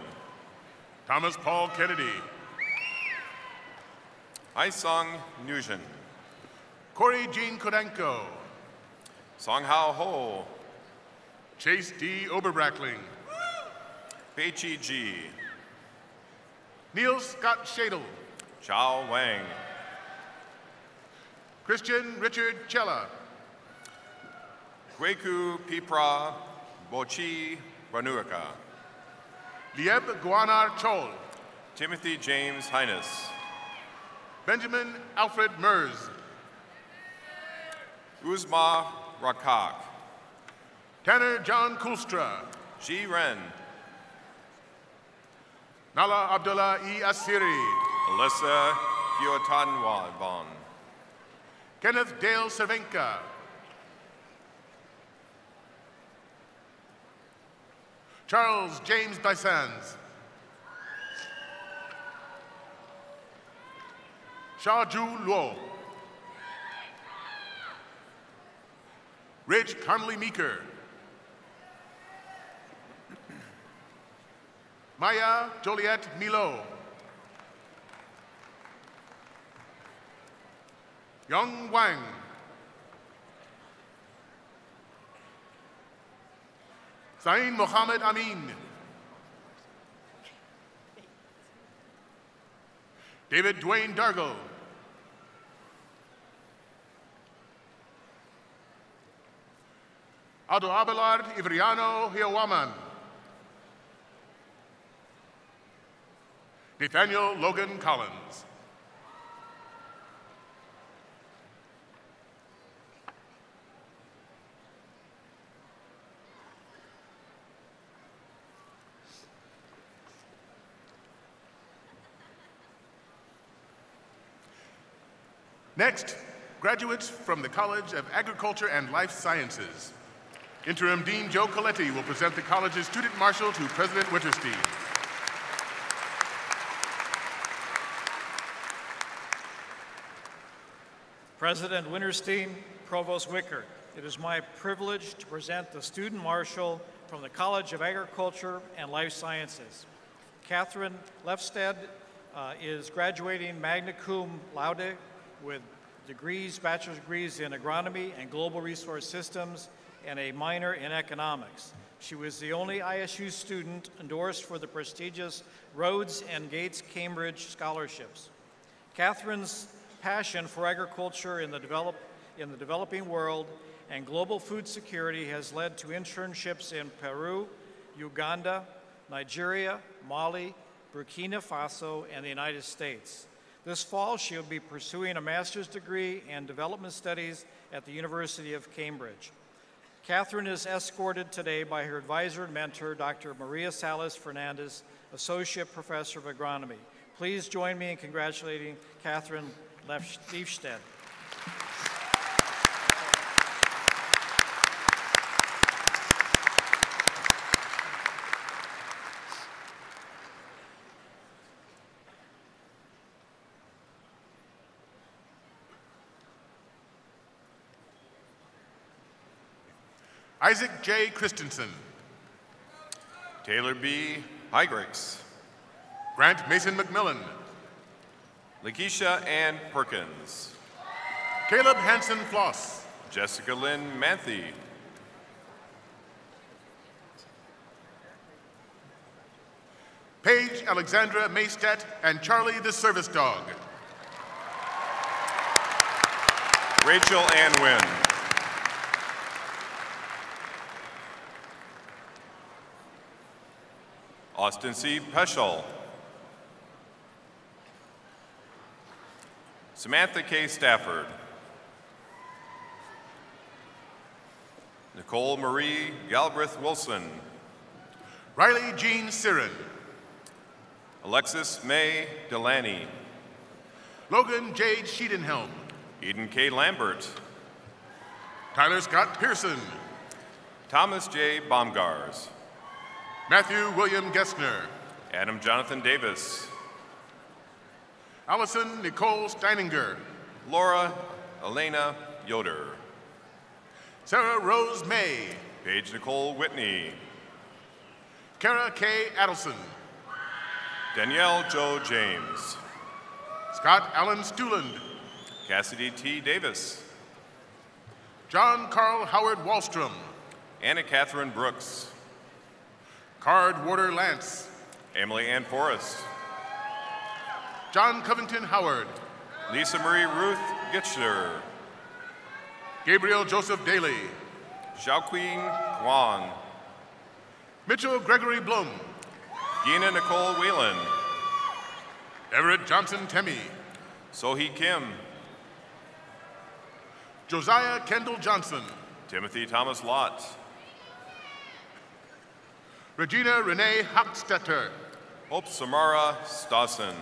Thomas Paul Kennedy. Aisong Nugent. Corey Jean Kodenko. Songhao Ho. Chase D. Oberbrackling. Peichi G. Neil Scott Shadle. Chao Wang. Christian Richard Chella. Kweku Pipra Bochi Vanuaka. Lieb Guanar Chol. Timothy James Highness. Benjamin Alfred Mers. Uzma Rakak. Tanner John Kulstra. Ji Ren. Nala Abdullah E. Asiri. Alyssa Kiotanwa Von. Kenneth Dale Cervenka. Charles James Dysans. Shaju Luo. Ridge Connolly Meeker. Maya Joliet Milo. Young Wang. Zain Mohammed Amin. David Dwayne Dargo. Aldo Abelard Ivriano Hiawaman. Nathaniel Logan Collins. Next, graduates from the College of Agriculture and Life Sciences. Interim Dean Joe Coletti will present the college's Student Marshal to President Winterstein. President Winterstein, Provost Wickert, it is my privilege to present the Student Marshal from the College of Agriculture and Life Sciences. Catherine Lefstead is graduating magna cum laude with bachelor's degrees in agronomy and global resource systems and a minor in economics. She was the only ISU student endorsed for the prestigious Rhodes and Gates Cambridge scholarships. Catherine's passion for agriculture in the developing world and global food security has led to internships in Peru, Uganda, Nigeria, Mali, Burkina Faso, and the United States. This fall, she'll be pursuing a master's degree in development studies at the University of Cambridge. Catherine is escorted today by her advisor and mentor, Dr. Maria Salas Fernandez, Associate Professor of Agronomy. Please join me in congratulating Catherine Lefstead. Isaac J. Christensen. Taylor B. Hygrix. Grant Mason McMillan. Lakeisha Ann Perkins. Caleb Hansen Floss. Jessica Lynn Manthe. Paige Alexandra Maystat and Charlie the Service Dog. Rachel Ann Wynn. Austin C. Peschel. Samantha K. Stafford. Nicole Marie Galbraith Wilson. Riley Jean Siren. Alexis May Delaney. Logan Jade Sheedenhelm. Eden K. Lambert. Tyler Scott Pearson. Thomas J. Baumgars. Matthew William Gessner. Adam Jonathan Davis. Allison Nicole Steininger. Laura Elena Yoder. Sarah Rose May. Paige Nicole Whitney. Kara K. Adelson. Danielle Joe James. Scott Allen Stuland. Cassidy T. Davis. John Carl Howard Wallstrom. Anna Catherine Brooks. Card Warder Lance. Emily Ann Forrest. John Covington Howard. Lisa Marie Ruth Gitcher. Gabriel Joseph Daly. Xiaoqing Wang. Mitchell Gregory Blum. Gina Nicole Whelan. Everett Johnson Temmie. Sohee Kim. Josiah Kendall Johnson. Timothy Thomas Lott. Regina Renee Hochstetter. Hope Samara Stassen.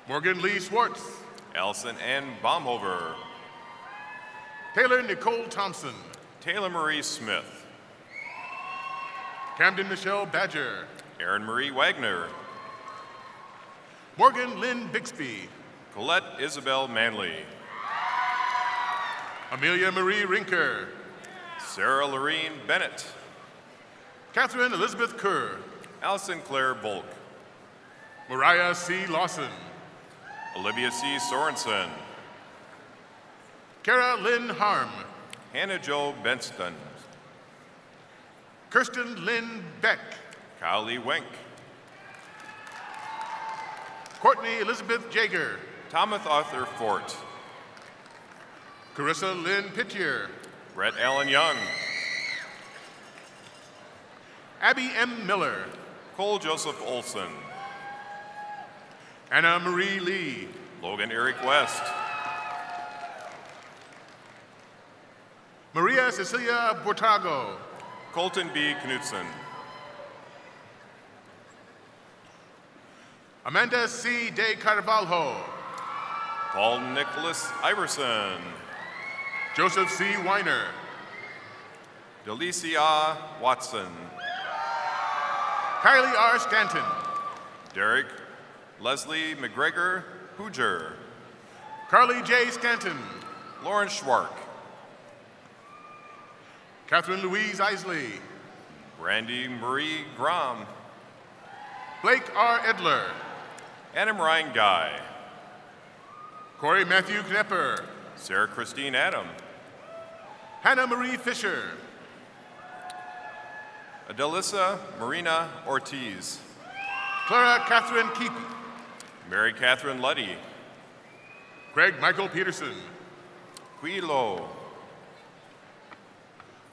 Morgan Lee Swartz. Allison Ann Baumhover. Taylor Nicole Thompson. Taylor Marie Smith. Camden Michelle Badger. Erin Marie Wagner. Morgan Lynn Bixby. Colette Isabel Manley. Amelia Marie Rinker. Sarah Lorene Bennett. Catherine Elizabeth Kerr. Allison Claire Volk. Mariah C. Lawson. Olivia C. Sorensen. Kara Lynn Harm. Hannah Jo Benston. Kirsten Lynn Beck. Kyle Lee Wenk. Courtney Elizabeth Jager. Thomas Arthur Fort. Carissa Lynn Pittier. Brett Allen Young. Abby M. Miller. Cole Joseph Olson. Anna Marie Lee. Logan Eric West. Maria Cecilia Bortago. Colton B. Knutson. Amanda C. De Carvalho. Paul Nicholas Iverson. Joseph C. Weiner. Delicia Watson. Kylie R. Stanton. Derek Leslie McGregor Hooger. Carly J. Stanton. Lauren Schwark. Catherine Louise Isley. Brandy Marie Grom. Blake R. Edler. Adam Ryan Guy. Corey Matthew Knepper. Sarah Christine Adam. Hannah Marie Fisher. Adelissa Marina Ortiz. Clara Catherine Keep. Mary Catherine Luddy. Craig Michael Peterson. Quilo.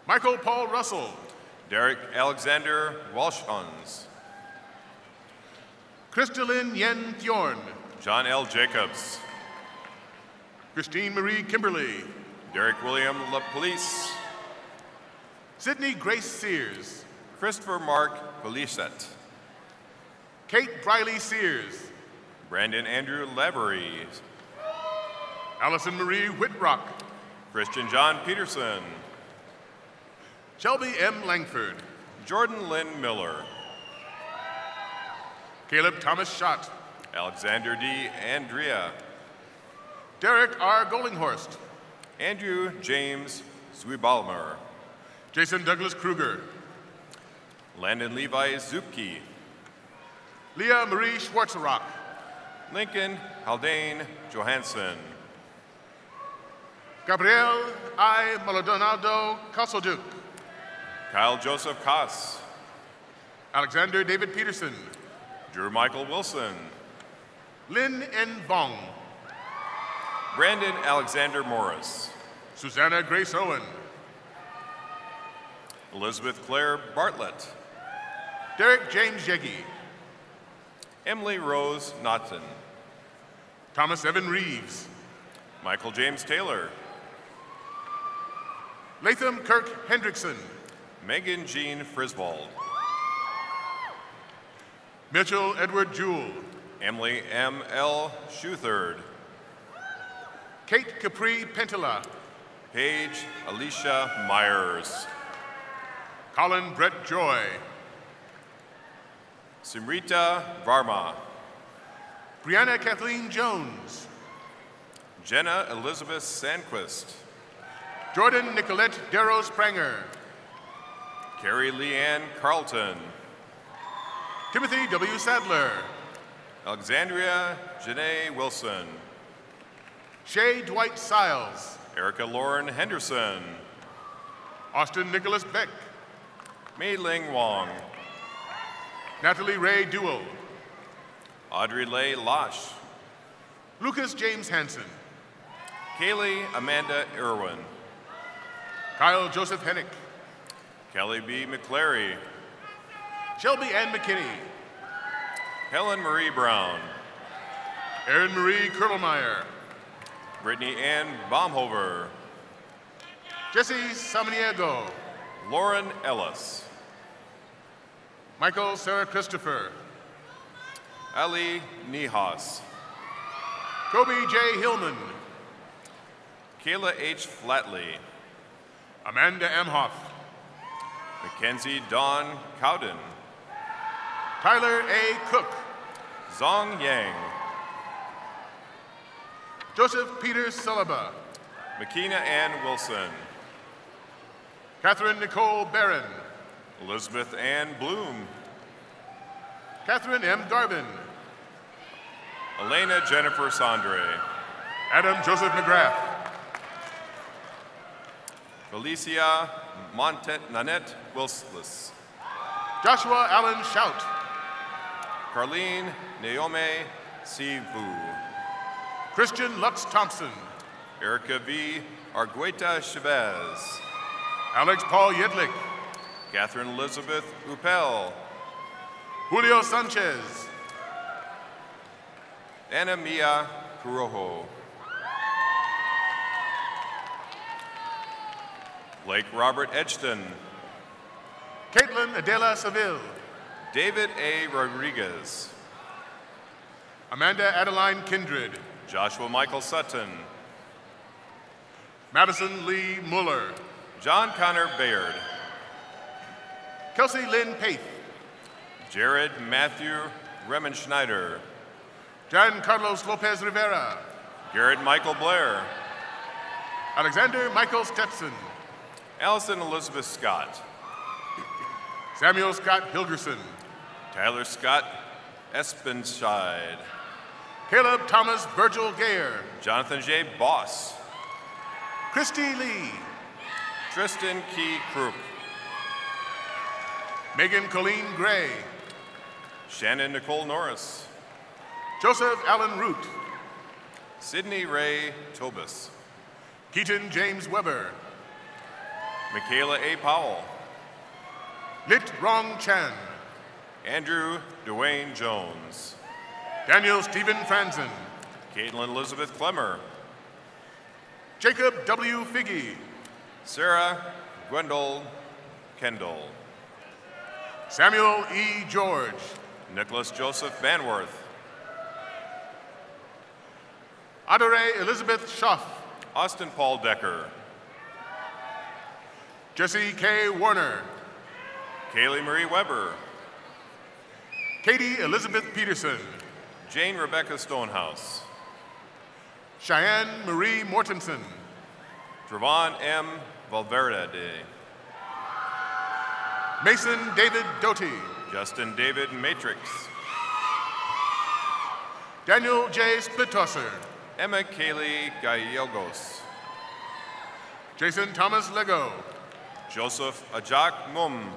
Michael Paul Russell. Derek Alexander Walshons. Crystalline Yen Thorn. John L. Jacobs. Christine Marie Kimberly. Derek William LaPolice. Sydney Grace Sears. Christopher Mark Polisette. Kate Briley Sears. Brandon Andrew Lavery. Allison Marie Whitrock. Christian John Peterson. Shelby M. Langford. Jordan Lynn Miller. Caleb Thomas Schott. Alexander D. Andrea. Derek R. Gollinghorst. Andrew James Zwibalmer. Jason Douglas Kruger. Landon Levi Zupke. Leah Marie Schwarzerock. Lincoln Haldane Johansson. Gabriel I. Maldonado Castlduke. Kyle Joseph Koss. Alexander David Peterson. Drew Michael Wilson. Lin N. Bong. Brandon Alexander Morris. Susanna Grace Owen. Elizabeth Claire Bartlett. Derek James Yegi. Emily Rose Naughton. Thomas Evan Reeves. Michael James Taylor. Latham Kirk Hendrickson. Megan Jean Friswold. Mitchell Edward Jewell. Emily M. L. Schutherd. Kate Capri Pentala. Paige Alicia Myers. Colin Brett Joy. Simrita Varma. Brianna Kathleen Jones. Jenna Elizabeth Sandquist. Jordan Nicolette Darrow Spranger. Carrie Leanne Carlton. Timothy W. Sadler. Alexandria Janae Wilson. Shay Dwight Siles. Erica Lauren Henderson. Austin Nicholas Beck. Mei Ling Wong. Natalie Ray Duell. Audrey Leigh Losh. Lucas James Hansen. Kaylee Amanda Irwin. Kyle Joseph Hennick. Kelly B. McClary. Shelby Ann McKinney. Helen Marie Brown. Erin Marie Kurtelmeyer. Brittany Ann Baumhover. Jesse Samaniego. Lauren Ellis. Michael Sarah Christopher. Ali Nihas. Kobe J. Hillman. Kayla H. Flatley. Amanda Emhoff. Mackenzie Dawn Cowden. Tyler A. Cook. Zong Yang. Joseph Peter Sulliba. Makina Ann Wilson. Catherine Nicole Barron. Elizabeth Ann Bloom. Catherine M. Garvin. Elena Jennifer Sondre. Adam Joseph McGrath. Felicia Nanette Wilsless. Joshua Allen Shout. Carlene Naomi Sivu. Christian Lux Thompson. Erica V. Argueta Chavez. Alex Paul Yedlick. Catherine Elizabeth Uppel. Julio Sanchez. Anna Mia Curojo. Blake Robert Edgston. Caitlin Adela Seville. David A. Rodriguez. Amanda Adeline Kindred. Joshua Michael Sutton. Madison Lee Muller. John Connor Bayard. Kelsey Lynn Paith. Jared Matthew Remenschneider. Jan Carlos Lopez Rivera. Garrett Michael Blair. Alexander Michael Stetson. Allison Elizabeth Scott. Samuel Scott Hilgerson. Tyler Scott Espenscheid. Caleb Thomas Virgil Gayer. Jonathan J. Boss. Christy Lee. Tristan Key Krupp. Megan Colleen Gray. Shannon Nicole Norris. Joseph Allen Root. Sydney Ray Tobus. Keaton James Weber. Michaela A. Powell. Lit Rong Chan. Andrew Dwayne Jones. Daniel Stephen Franzen. Caitlin Elizabeth Clemmer. Jacob W. Figgy. Sarah Gwendol Kendall. Samuel E. George. Nicholas Joseph Banworth. Adore Elizabeth Schaff. Austin Paul Decker. Jesse K. Warner. Kaylee Marie Weber. Katie Elizabeth Peterson. Jane Rebecca Stonehouse. Cheyenne Marie Mortensen. Trevon M. Valverde. Mason David Doty. Justin David Matrix. Daniel J. Splittosser. Emma Kaylee Gallegos. Jason Thomas Lego. Joseph Ajak Mum.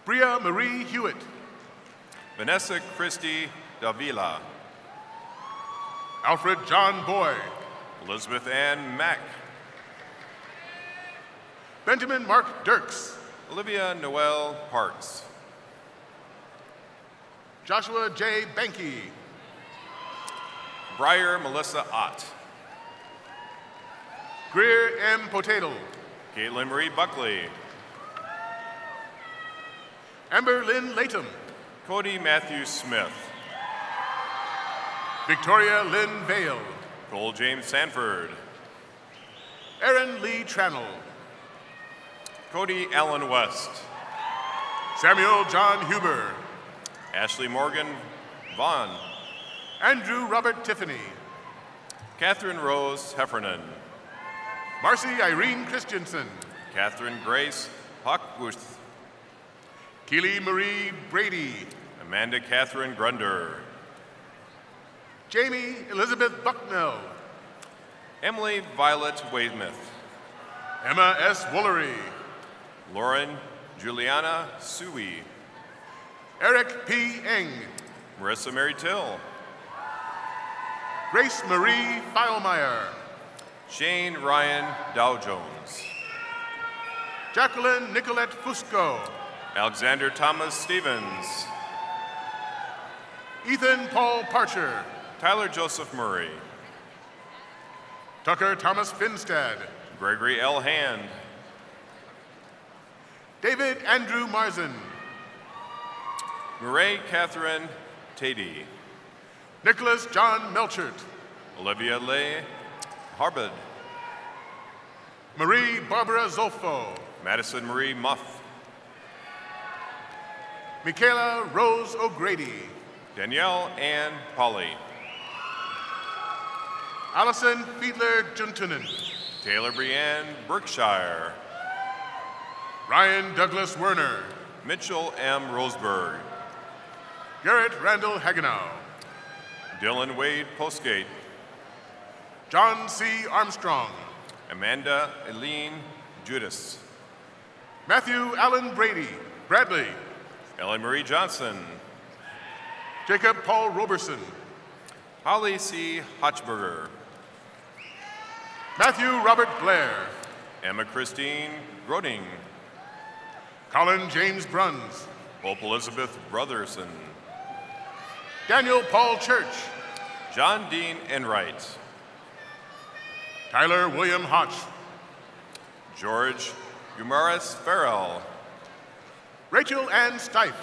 Bria Marie Hewitt. Vanessa Christie Davila. Alfred John Boy. Elizabeth Ann Mack. Benjamin Mark Dirks. Olivia Noel Parks. Joshua J. Banky. Breyer Melissa Ott. Greer M. Potato. Caitlin Marie Buckley. Amber Lynn Latham. Cody Matthew Smith. Victoria Lynn Vale. Cole James Sanford. Aaron Lee Trannell. Cody Allen West. Samuel John Huber. Ashley Morgan Vaughn. Andrew Robert Tiffany. Catherine Rose Heffernan. Marcy Irene Christensen. Catherine Grace Hockworth. Keely Marie Brady. Amanda Catherine Grunder. Jamie Elizabeth Bucknell. Emily Violet Weymouth. Emma S. Woolery. Lauren Juliana Sui. Eric P. Eng. Marissa Mary Till. Grace Marie Feilmeyer. Shane Ryan Dow Jones. Jacqueline Nicolette Fusco. Alexander Thomas Stevens. Ethan Paul Parcher. Tyler Joseph Murray. Tucker Thomas Finstad. Gregory L. Hand. David Andrew Marzin. Murray Catherine Tady. Nicholas John Melchert. Olivia Leigh Harbid. Marie Barbara Zolfo. Madison Marie Muff. Michaela Rose O'Grady. Danielle Ann Polly. Allison Fiedler Juntunen. Taylor Brianne Berkshire. Ryan Douglas Werner. Mitchell M. Roseberg. Garrett Randall Hagenow. Dylan Wade Postgate. John C. Armstrong. Amanda Eileen Judas. Matthew Allen Brady. Bradley. Ellie Marie Johnson. Jacob Paul Roberson. Holly C. Hochberger. Matthew Robert Blair. Emma Christine Groding. Colin James Bruns. Hope Elizabeth Brotherson. Daniel Paul Church. John Dean Enright. Tyler William Hotch. George Gumaris Farrell. Rachel Ann Stife.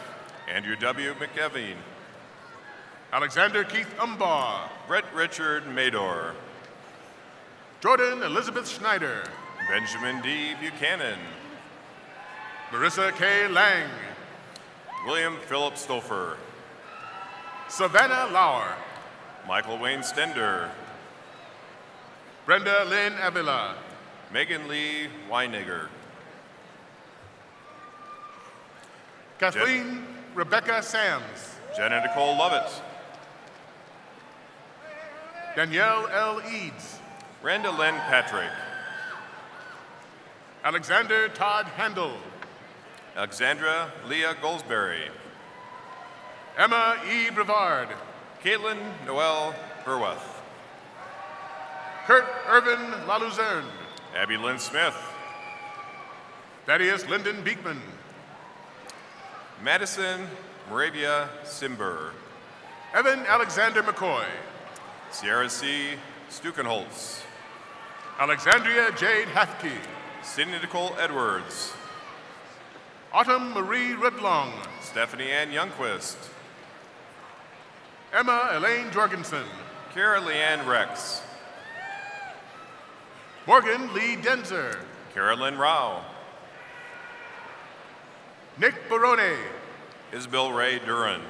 Andrew W. McEveen. Alexander Keith Umbaugh. Brett Richard Mador. Jordan Elizabeth Schneider. Benjamin D. Buchanan. Marissa K. Lang. William Philip Stouffer. Savannah Lauer. Michael Wayne Stender. Brenda Lynn Avila. Megan Lee Weinegger. Kathleen Rebecca Sams. Jenna Nicole Lovett. Danielle L. Eads. Randa Lynn Patrick. Alexander Todd Handel. Alexandra Leah Goldsberry. Emma E. Brevard. Caitlin Noel Burweth. Kurt Irvin LaLuzerne. Abby Lynn Smith. Thaddeus Lyndon Beekman. Madison Moravia Simber. Evan Alexander McCoy. Sierra C. Stukenholtz. Alexandria Jade Hathke. Sydney Nicole Edwards. Autumn Marie Rudlong. Stephanie Ann Youngquist. Emma Elaine Jorgensen. Kara Leanne Rex. Morgan Lee Denzer. Carolyn Rao. Nick Barone. Isabel Ray Duran.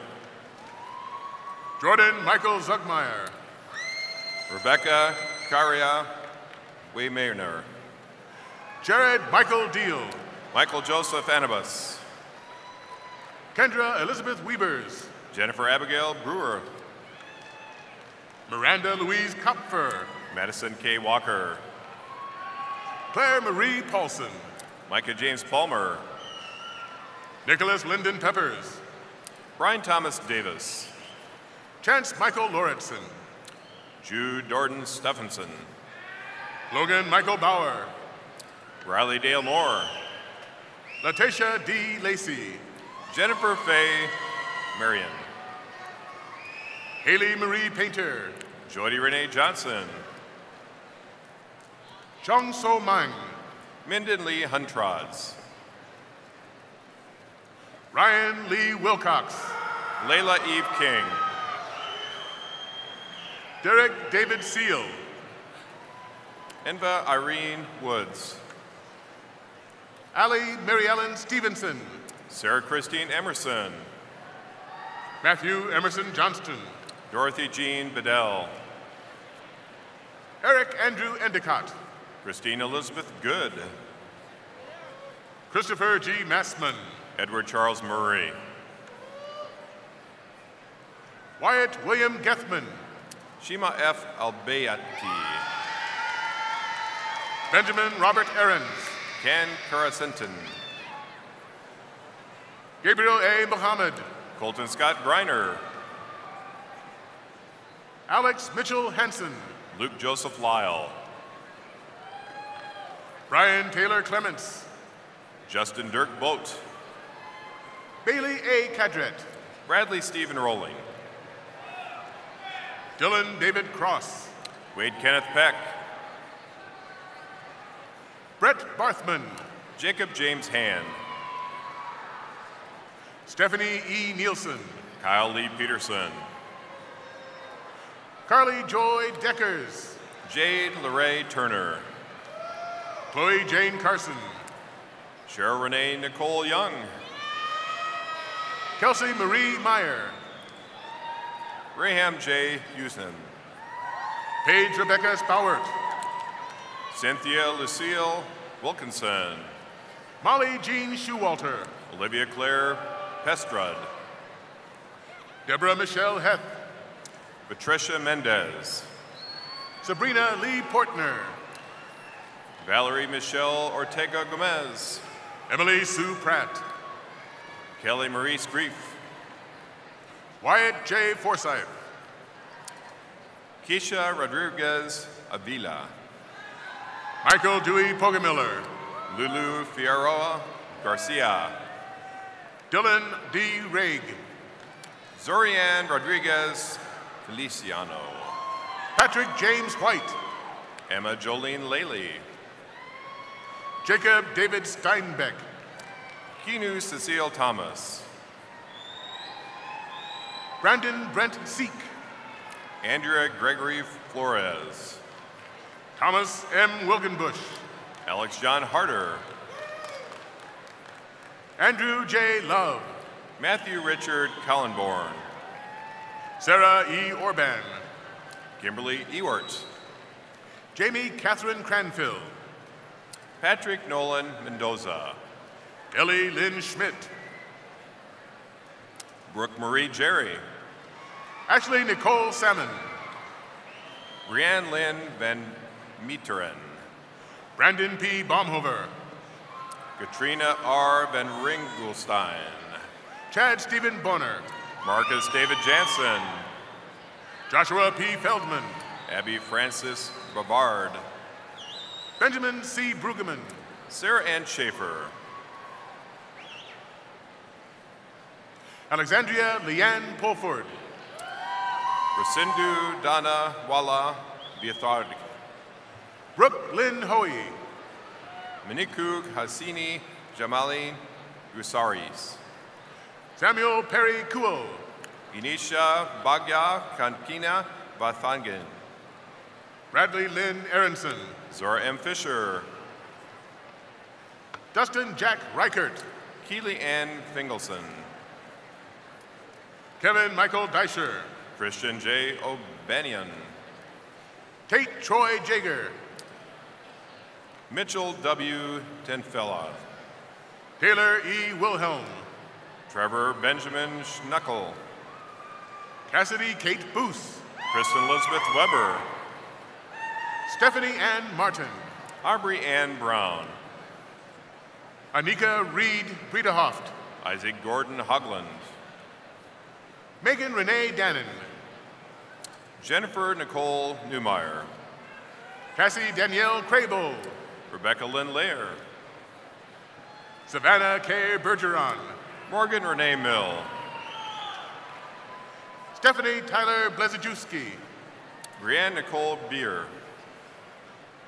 Jordan Michael Zugmeyer. Rebecca Caria Waymaner. Jared Michael Deal. Michael Joseph Anibus. Kendra Elizabeth Weavers. Jennifer Abigail Brewer. Miranda Louise Kopfer. Madison K. Walker. Claire Marie Paulson. Micah James Palmer. Nicholas Lyndon Peppers. Brian Thomas Davis. Chance Michael Lauritsen. Jude Dordan Stephenson. Logan Michael Bauer. Riley Dale Moore. Letitia D. Lacey. Jennifer Faye Marion. Haley Marie Painter. Jody Renee Johnson. Chong So Mang. Minden Lee Huntrods. Ryan Lee Wilcox. Layla Eve King. Derek David Seal. Enva Irene Woods. Allie Mary Ellen Stevenson. Sarah Christine Emerson. Matthew Emerson Johnston. Dorothy Jean Bedell. Eric Andrew Endicott. Christine Elizabeth Good. Christopher G. Massman. Edward Charles Murray. Wyatt William Gethman. Shima F. Albayati. Benjamin Robert Ahrens. Ken Karasenton. Gabriel A. Muhammad. Colton Scott Griner. Alex Mitchell Hansen. Luke Joseph Lyle. Brian Taylor Clements. Justin Dirk Boat. Bailey A. Cadret. Bradley Stephen Rowling. Dylan David Cross. Wade Kenneth Peck. Brett Barthman. Jacob James Hand. Stephanie E. Nielsen. Kyle Lee Peterson. Carly Joy Deckers. Jade LeRae Turner. Chloe Jane Carson. Cheryl Renee Nicole Young. Kelsey Marie Meyer. Raham J. Houston. Paige Rebecca Spowert. Cynthia Lucille Wilkinson. Molly Jean Shewalter. Olivia Claire Pestrud. Deborah Michelle Heth. Patricia Mendez. Sabrina Lee Portner. Valerie Michelle Ortega Gomez. Emily Sue Pratt. Kelly Marie Screef. Wyatt J. Forsyth. Keisha Rodriguez Avila. Michael Dewey Pogamiller. Lulu Figueroa Garcia. Dylan D. Raig. Zorianne Rodriguez Feliciano. Patrick James White. Emma Jolene Laley. Jacob David Steinbeck. Kinu Cecile Thomas. Brandon Brent Seek. Andrea Gregory Flores. Thomas M. Wilkenbush. Alex John Harder. Andrew J. Love. Matthew Richard Collenborn. Sarah E. Orban. Kimberly Ewart. Jamie Catherine Cranfield. Patrick Nolan Mendoza. Ellie Lynn Schmidt. Brooke Marie Jerry. Ashley Nicole Salmon. Brianne Lynn Van Meteren. Brandon P. Baumhover. Katrina R. Van Ringelstein. Chad Stephen Bonner. Marcus David Jansen. Joshua P. Feldman. Abby Francis Bavard. Benjamin C. Brueggemann. Sarah Ann Schaefer. Alexandria Leanne Polford. Rasindu Dana Wala Viathard. Brooke Lynn Hoey. Manikug Hasini Jamali Gusaris. Samuel Perry Kuo. Inisha Bagya Kankina Bathangan. Bradley Lynn Aronson. Zora M. Fisher. Dustin Jack Reichert. Keely Ann Fingelson. Kevin Michael Deischer. Christian J. O'Banion. Tate Troy Jager. Mitchell W. Tenfella. Taylor E. Wilhelm. Trevor Benjamin Schnuckel. Cassidy Kate Booth. Kristen Elizabeth Weber. Stephanie Ann Martin. Aubrey Ann Brown. Anika Reed Bredehoft. Isaac Gordon Hogland. Megan Renee Dannon. Jennifer Nicole Newmeyer. Cassie Danielle Crable. Rebecca Lynn Lair. Savannah K. Bergeron. Morgan Renee Mill. Stephanie Tyler Blazajewski. Brianne Nicole Beer.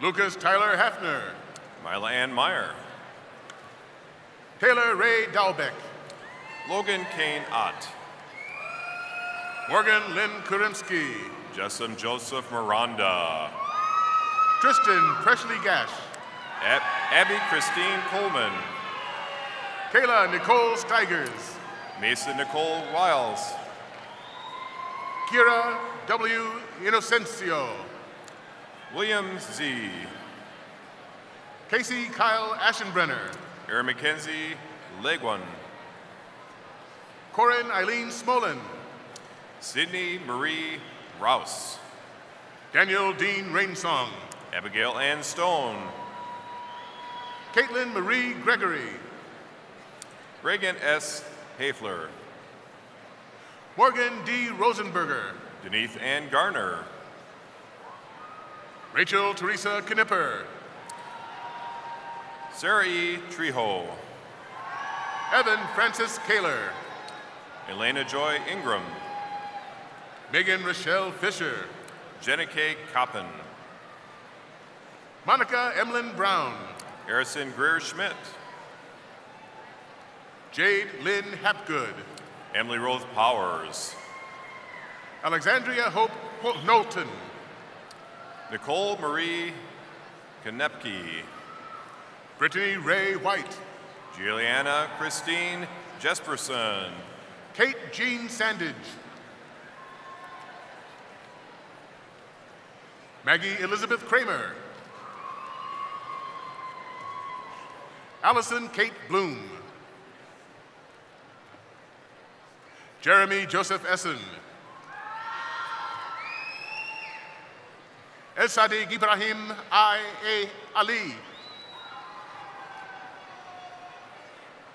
Lucas Tyler Hafner. Mila Ann Meyer. Taylor Ray Dalbeck. Logan Kane Ott. Morgan Lynn Kurimski. Jessamine Joseph Miranda. Tristan Presley Gash. Abby Christine Coleman. Kayla Nicole Steigers. Mason Nicole Wiles. Kira W. Inocencio. William Z. Casey Kyle Aschenbrenner. Aaron McKenzie Legwan. Corin Eileen Smolin. Sydney Marie Rouse. Daniel Dean Rainsong. Abigail Ann Stone. Caitlin Marie Gregory. Reagan S. Hafler. Morgan D. Rosenberger. Denise Ann Garner. Rachel Teresa Knipper. Sarah E. Trejo. Evan Francis Kaler. Elena Joy Ingram. Megan Rochelle Fisher. Jenna K. Koppen. Monica Emlyn Brown. Harrison Greer Schmidt. Jade Lynn Hapgood. Emily Rose Powers. Alexandria Hope Knowlton. Nicole Marie Konepke. Brittany Ray White. Juliana Christine Jesperson. Kate Jean Sandage. Maggie Elizabeth Kramer. Allison Kate Bloom. Jeremy Joseph Essen. El Sadiq Ibrahim I.A. Ali.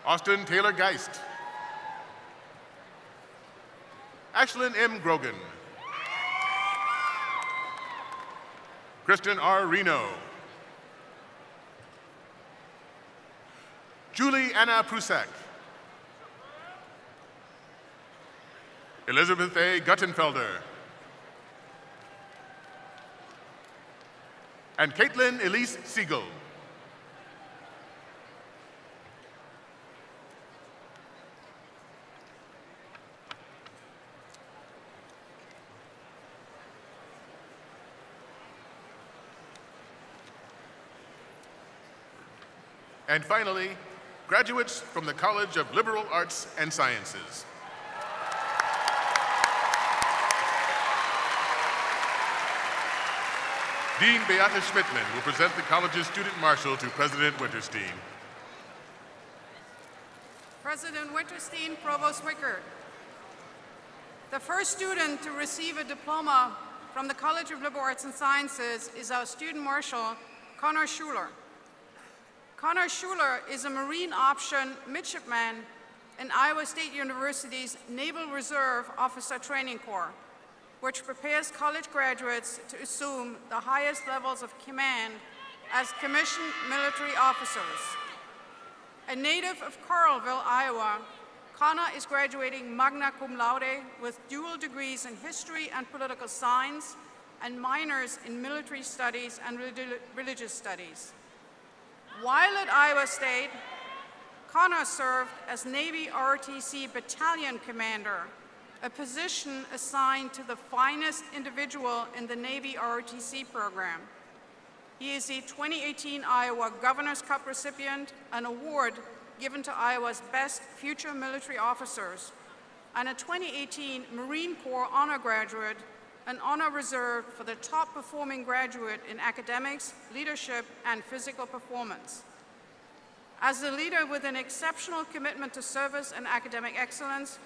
Austin Taylor Geist. Ashlyn M. Grogan. Kristen R. Reno. Julie Anna Prusak. Elizabeth A. Guttenfelder. And Caitlin Elise Siegel. And finally, graduates from the College of Liberal Arts and Sciences. Dean Beata Schmidtman will present the college's student marshal to President Winterstein. President Winterstein, Provost Wickert. The first student to receive a diploma from the College of Liberal Arts and Sciences is our student marshal, Connor Schuler. Connor Schuler is a Marine Option midshipman in Iowa State University's Naval Reserve Officer Training Corps, which prepares college graduates to assume the highest levels of command as commissioned military officers. A native of Coralville, Iowa, Connor is graduating magna cum laude with dual degrees in history and political science and minors in military studies and religious studies. While at Iowa State, Connor served as Navy ROTC Battalion Commander, a position assigned to the finest individual in the Navy ROTC program. He is a 2018 Iowa Governor's Cup recipient, an award given to Iowa's best future military officers, and a 2018 Marine Corps honor graduate, an honor reserved for the top performing graduate in academics, leadership, and physical performance. As a leader with an exceptional commitment to service and academic excellence,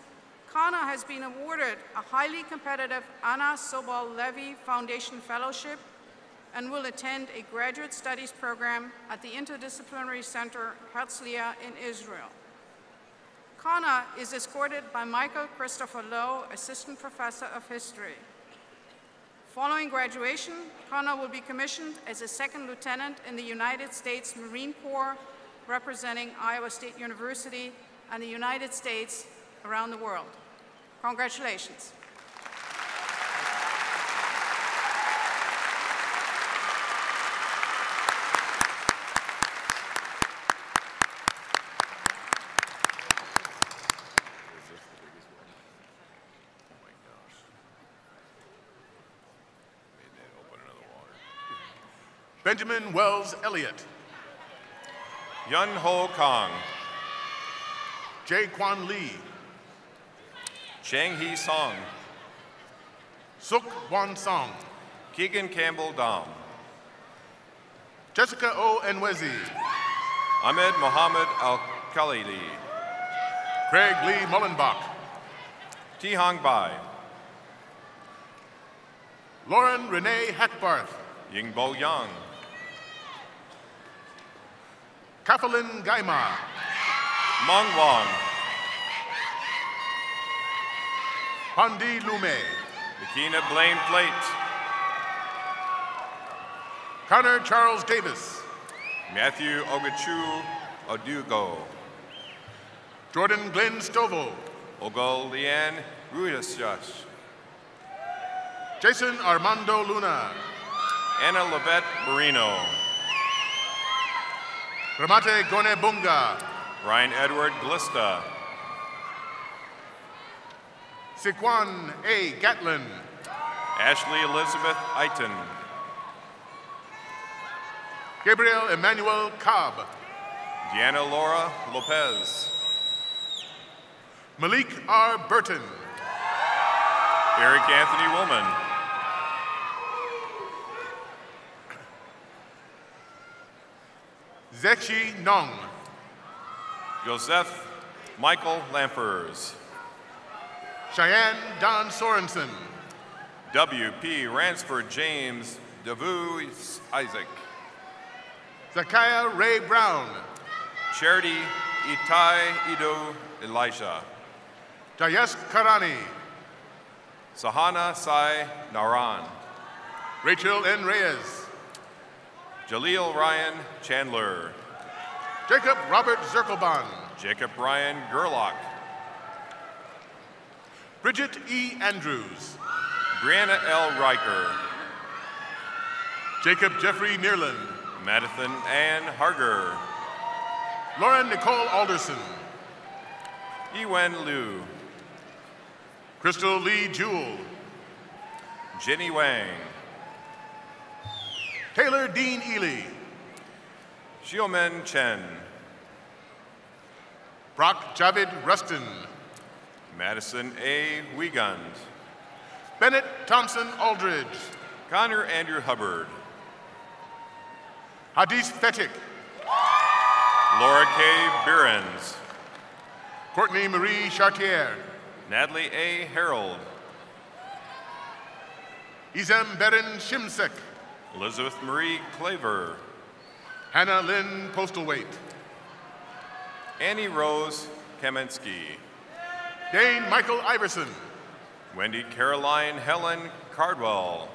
Connor has been awarded a highly competitive Anna Sobol Levy Foundation Fellowship and will attend a graduate studies program at the Interdisciplinary Center Herzliya in Israel. Connor is escorted by Michael Christopher Lowe, Assistant Professor of History. Following graduation, Connor will be commissioned as a second lieutenant in the United States Marine Corps, representing Iowa State University and the United States around the world. Congratulations. Benjamin Wells Elliott. Yun Ho Kong. Jae Kwan Lee. Chang Hee Song. Suk Won Song. Keegan Campbell Dam. Jessica O. Enwezi. Ahmed Mohammed Al-Khalidi. Craig Lee Mullenbach. Tihang Bai. Lauren Renee Hackbarth. Yingbo Yang. Kathleen Gaima. Mong Wong. Pandi Lume. Makina Blaine Plate. Connor Charles Davis. Matthew Ogachu Odugo. Jordan Glenn Stovall. Ogo Lian Ruidas. Jason Armando Luna. Anna Levette Marino. Ramate Gone Bunga. Ryan Edward Glista. Siquan A. Gatlin. Ashley Elizabeth Eiton. Gabriel Emmanuel Cobb. Deanna Laura Lopez. Malik R. Burton. Eric Anthony Woolman. Zechi Nong. Joseph Michael Lamfers. Cheyenne Don Sorensen. W.P. Ransford James DeVuis Isaac. Zakiah Ray Brown. Charity Itai Ido Elisha. Jayesh Karani. Sahana Sai Naran. Rachel N. Reyes. Jaleel Ryan Chandler. Jacob Robert Zirkelban. Jacob Ryan Gerlach. Bridget E. Andrews. Brianna L. Riker. Jacob Jeffrey Neerland. Madison Ann Harger. Lauren Nicole Alderson. Ewen Liu. Crystal Lee Jewell. Jenny Wang. Taylor Dean Ely. Xiaomen Chen. Brock Javid Rustin. Madison A. Wiegand. Bennett Thompson Aldridge. Connor Andrew Hubbard. Hadis Fettig. Laura K. Behrens. Courtney Marie Chartier. Natalie A. Harold. Izem Berin Shimsek. Elizabeth Marie Claver. Hannah Lynn Postlethwaite. Annie Rose Kamensky. Dane Michael Iverson. Wendy Caroline Helen Cardwell.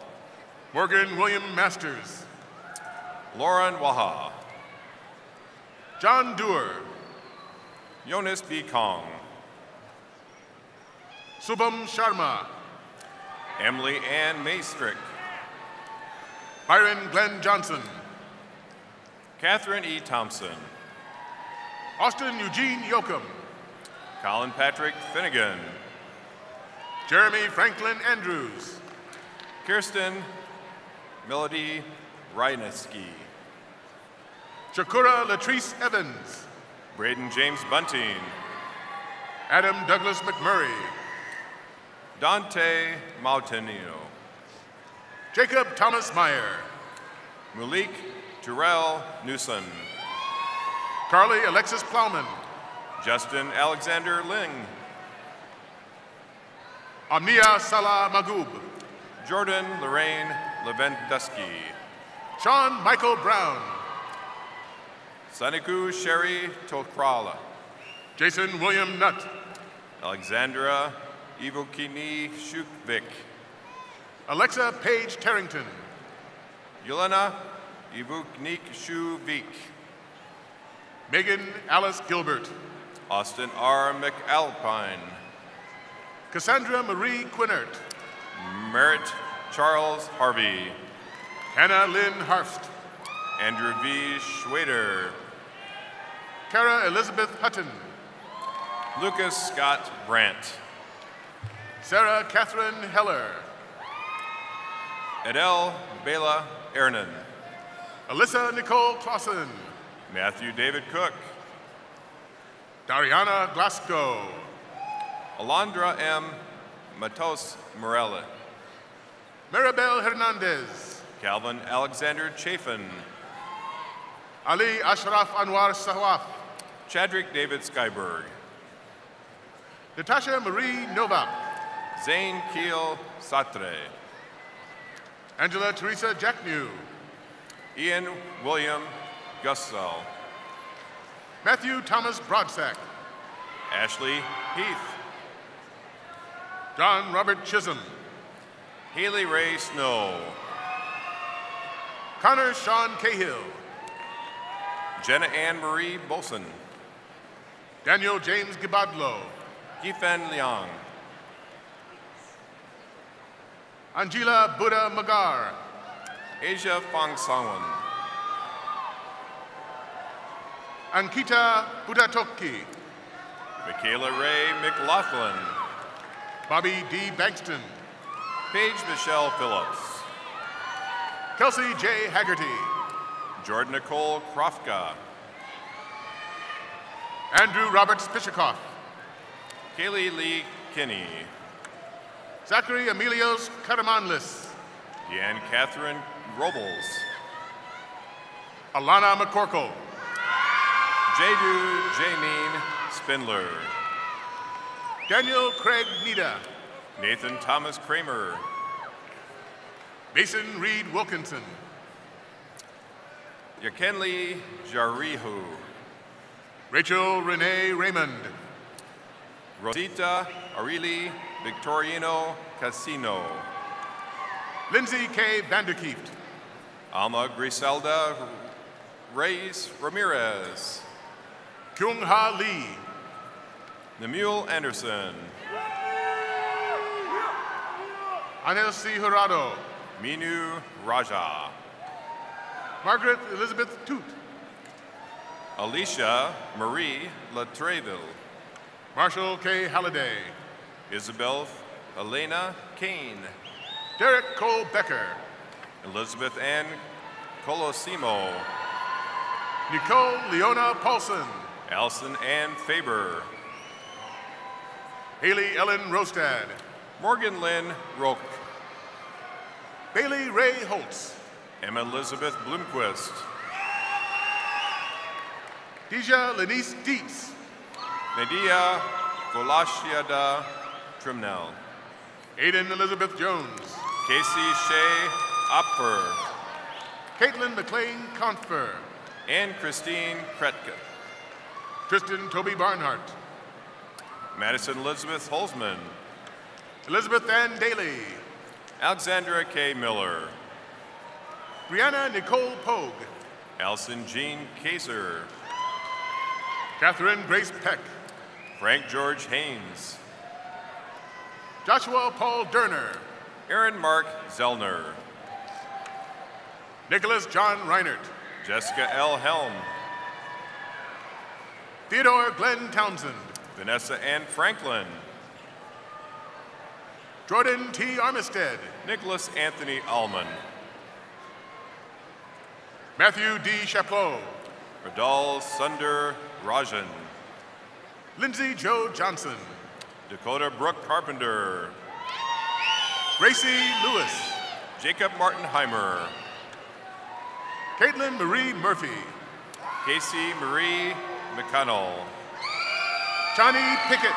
Morgan William Masters. Lauren Waha. John Doer. Jonas B. Kong. Subham Sharma. Emily Ann Maystrick. Byron Glenn Johnson. Catherine E. Thompson. Austin Eugene Yoakum. Colin Patrick Finnegan. Jeremy Franklin Andrews. Kirsten Melody Ryneski. Shakura Latrice Evans. Braden James Bunting. Adam Douglas McMurray. Dante Mautenio. Jacob Thomas Meyer. Malik Terrell Newson. Carly Alexis Plowman. Justin Alexander Ling. Amnia Salah Magoob. Jordan Lorraine Levendusky. Sean Michael Brown. Saniku Sherry Tokrala. Jason William Nutt. Alexandra Ivokini Shukvik. Alexa Paige Tarrington. Yelena Ivuknik Shuvik. Megan Alice Gilbert. Austin R. McAlpine. Cassandra Marie Quinnert. Merritt Charles Harvey. Hannah Lynn Harfst. Andrew V. Schwader. Kara Elizabeth Hutton. Lucas Scott Brandt. Sarah Catherine Heller. Adele Bela Ernan. Alyssa Nicole Clausen. Matthew David Cook. Dariana Glasgow. Alondra M. Matos Morella. Maribel Hernandez. Calvin Alexander Chafin. Ali Ashraf Anwar Sawaf. Chadrick David Skyberg. Natasha Marie Novak. Zane Keel Satre. Angela Teresa Jacknew. Ian William Gussell. Matthew Thomas Broadsack. Ashley Heath. John Robert Chisholm. Haley Ray Snow. Connor Sean Cahill. Jenna Ann Marie Bolson. Daniel James Gibadlo. Gifen Liang. Angela Buddha Magar. Asia Fong Sangwan. Ankita Budatoki. Michaela Ray McLaughlin. Bobby D. Bankston. Paige Michelle Phillips. Kelsey J. Haggerty. Jordan Nicole Krofka. Andrew Robert Spichikoff. Kaylee Lee Kinney. Zachary Emilios Karamanlis. Deanne Catherine Robles. Alana McCorkle. Jadu Janine Spindler. Daniel Craig Nida. Nathan Thomas Kramer. Mason Reed Wilkinson. Yakenli Jarihu. Rachel Renee Raymond. Rosita Arili Victorino Casino. Lindsay K. Vanderkieft. Alma Griselda Reyes Ramirez. Kyung Ha Lee. Nemuel Anderson. Anel C. Jurado. Minu Raja. Margaret Elizabeth Toot. Alicia Marie Latreville. Marshall K. Halliday. Isabel Elena Kane. Derek Cole Becker. Elizabeth Ann Colosimo. Nicole Leona Paulson. Allison Ann Faber. Haley Ellen Rostad. Morgan Lynn Roke. Bailey Ray Holtz. Emma Elizabeth Bloomquist. Deja Lenice Dietz. Nadia Golashiada Trimnell. Aiden Elizabeth Jones. Casey Shea Opfer. Caitlin McLean Confer. And Christine Kretka. Tristan Toby Barnhart. Madison Elizabeth Holzman. Elizabeth Ann Daly. Alexandra K. Miller. Brianna Nicole Pogue. Allison Jean Kaiser. Catherine Grace Peck. Frank George Haynes. Joshua Paul Derner. Aaron Mark Zellner. Nicholas John Reinert. Jessica L. Helm. Theodore Glenn Townsend. Vanessa Ann Franklin. Jordan T. Armistead. Nicholas Anthony Allman. Matthew D. Chapeau. Radal Sunder Rajan. Lindsay Joe Johnson. Dakota Brooke Carpenter. Gracie Lewis. Jacob Martinheimer. Caitlin Marie Murphy. Casey Marie McConnell. Johnny Pickett.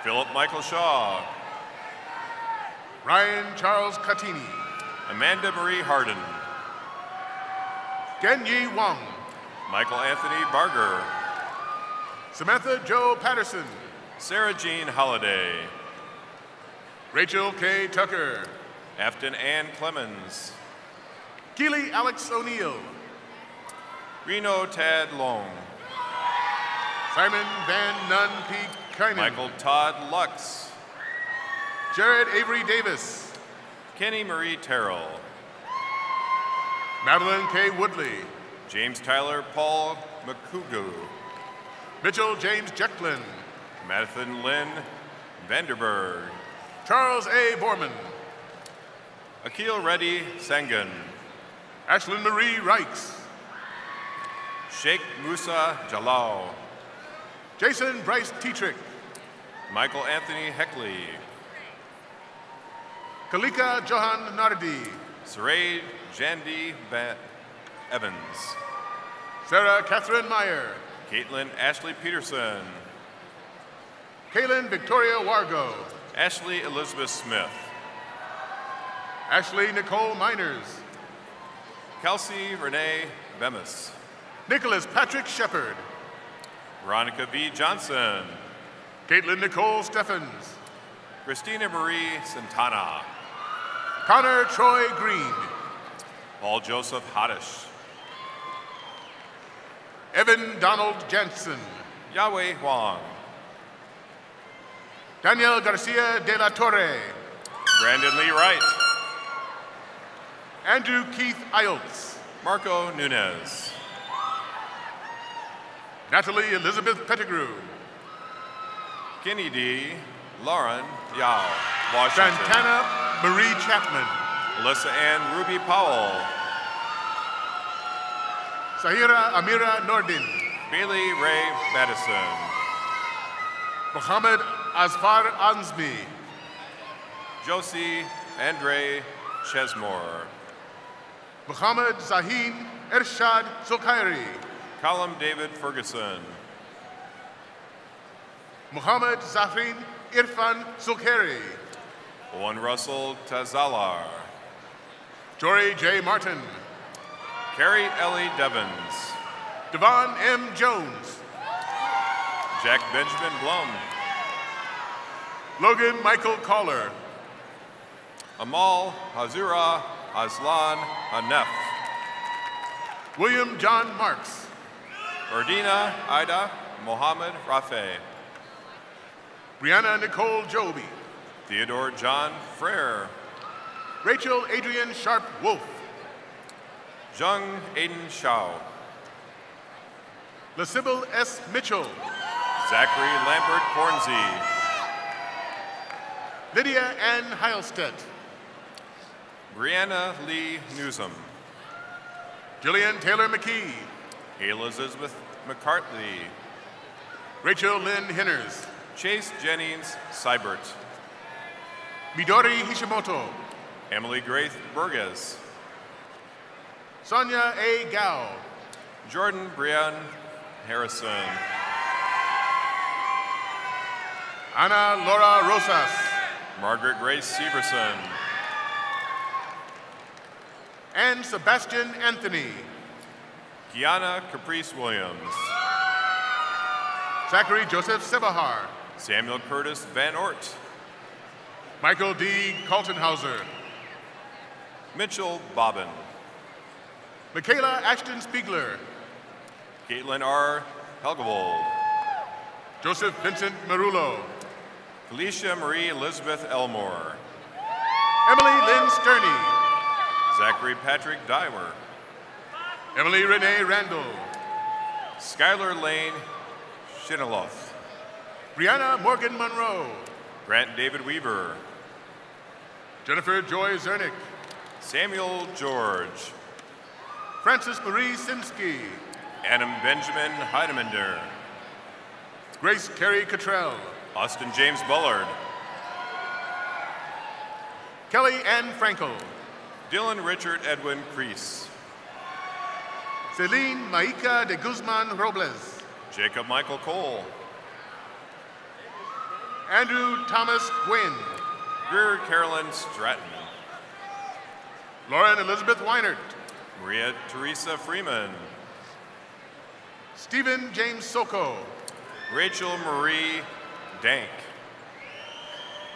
Philip Michael Shaw. Ryan Charles Catini. Amanda Marie Harden. Genyi Wong. Michael Anthony Barger. Samantha Joe Patterson. Sarah Jean Holliday. Rachel K. Tucker. Afton Ann Clemens. Keely Alex O'Neill. Reno Tad Long. Simon Van Nunn P. Kynan. Michael Todd Lux. Jared Avery Davis. Kenny Marie Terrell. Madeline K. Woodley. James Tyler Paul McCugu. Mitchell James Jecklin. Madison Lynn Vanderberg. Charles A. Borman. Akil Reddy Sangan. Ashlyn Marie Reichs. Sheikh Musa Jalal. Jason Bryce Tetrick. Michael Anthony Heckley. Kalika Johan Nardi. Saray Jandy Van Evans. Sarah Catherine Meyer. Caitlin Ashley Peterson. Kaylin Victoria Wargo. Ashley Elizabeth Smith. Ashley Nicole Miners. Kelsey Renee Bemis. Nicholas Patrick Shepard. Veronica V. Johnson. Caitlin Nicole Steffens. Christina Marie Santana. Connor Troy Green. Paul Joseph Hoddish. Evan Donald Jensen. Yahweh Huang. Daniel Garcia de la Torre. Brandon Lee Wright. Andrew Keith Ielts. Marco Nunez. Natalie Elizabeth Pettigrew. Kenny D. Lauren Yao. Washington. Santana Marie Chapman. Alyssa Ann Ruby Powell. Sahira Amira Nordin. Bailey Ray Madison. Mohammed Asfar Ansmi. Josie Andre Chesmore. Mohammed Zahin Ershad Zulkhairi. Colum David Ferguson. Mohammed Zafrin Irfan Zulkhairi. Owen Russell Tazalar. Jory J. Martin. Carrie Ellie Devons. Devon M. Jones. Jack Benjamin Blum. Logan Michael Caller. Amal Hazura Aslan Hanef. William John Marks. Ordina Ida Mohammed Rafe. Brianna Nicole Joby. Theodore John Frere. Rachel Adrian Sharp Wolf. Jung Aiden Shao. LaSibyl S. Mitchell. Zachary Lambert Cornsey. Lydia Ann Heilstedt. Brianna Lee Newsom. Jillian Taylor McKee. Elizabeth McCartney. Rachel Lynn Hinners. Chase Jennings Seibert. Midori Hishimoto. Emily Grace Burgess. Sonia A. Gao. Jordan Brian Harrison. Ana Laura Rosas. Margaret Grace Severson. And Sebastian Anthony. Kiana Caprice Williams. Zachary Joseph Sebahar. Samuel Curtis Van Ort. Michael D. Kaltenhauser. Mitchell Bobbin. Michaela Ashton Spiegler. Caitlin R. Helgevold. Joseph Vincent Marullo. Felicia Marie Elizabeth Elmore. Emily Lynn Sterney. Zachary Patrick Dyer. Emily Renee Randall. Skylar Lane Shinaloth. Brianna Morgan Monroe. Grant David Weaver. Jennifer Joy Zernick. Samuel George. Francis Marie Sinsky. Adam Benjamin Heidemander. Grace Carey Cottrell. Austin James Bullard. Kelly Ann Frankel. Dylan Richard Edwin Crease. Celine Maika de Guzman Robles. Jacob Michael Cole. Andrew Thomas Gwynn. Greer Carolyn Stratton. Lauren Elizabeth Weinert. Maria Teresa Freeman. Stephen James Soko. Rachel Marie Dank.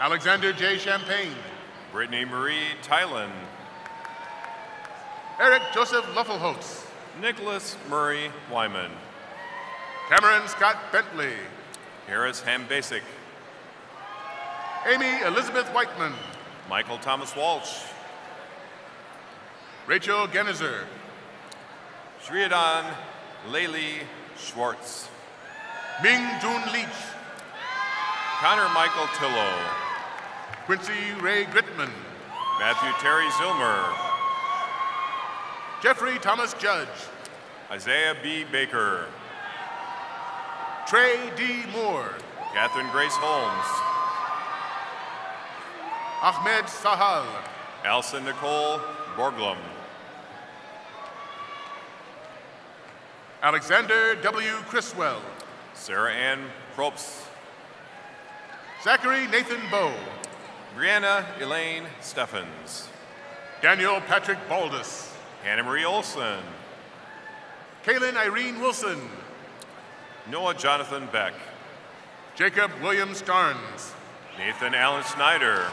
Alexander J. Champagne. Brittany Marie Tylen. Eric Joseph Luffelholtz. Nicholas Murray Wyman. Cameron Scott Bentley. Harris Hambasic. Amy Elizabeth Whiteman. Michael Thomas Walsh. Rachel Gennizer. Shriadan Laylee Schwartz. Ming Jun Leach. Connor Michael Tillo. Quincy Ray Gritman. Matthew Terry Zilmer. Jeffrey Thomas Judge. Isaiah B. Baker. Trey D. Moore. Catherine Grace Holmes. Ahmed Sahal. Alison Nicole Borglum. Alexander W. Criswell. Sarah Ann Probst. Zachary Nathan Bowe. Brianna Elaine Steffens. Daniel Patrick Baldus. Hannah Marie Olson. Kaylin Irene Wilson. Noah Jonathan Beck. Jacob William Starnes. Nathan Allen Snyder.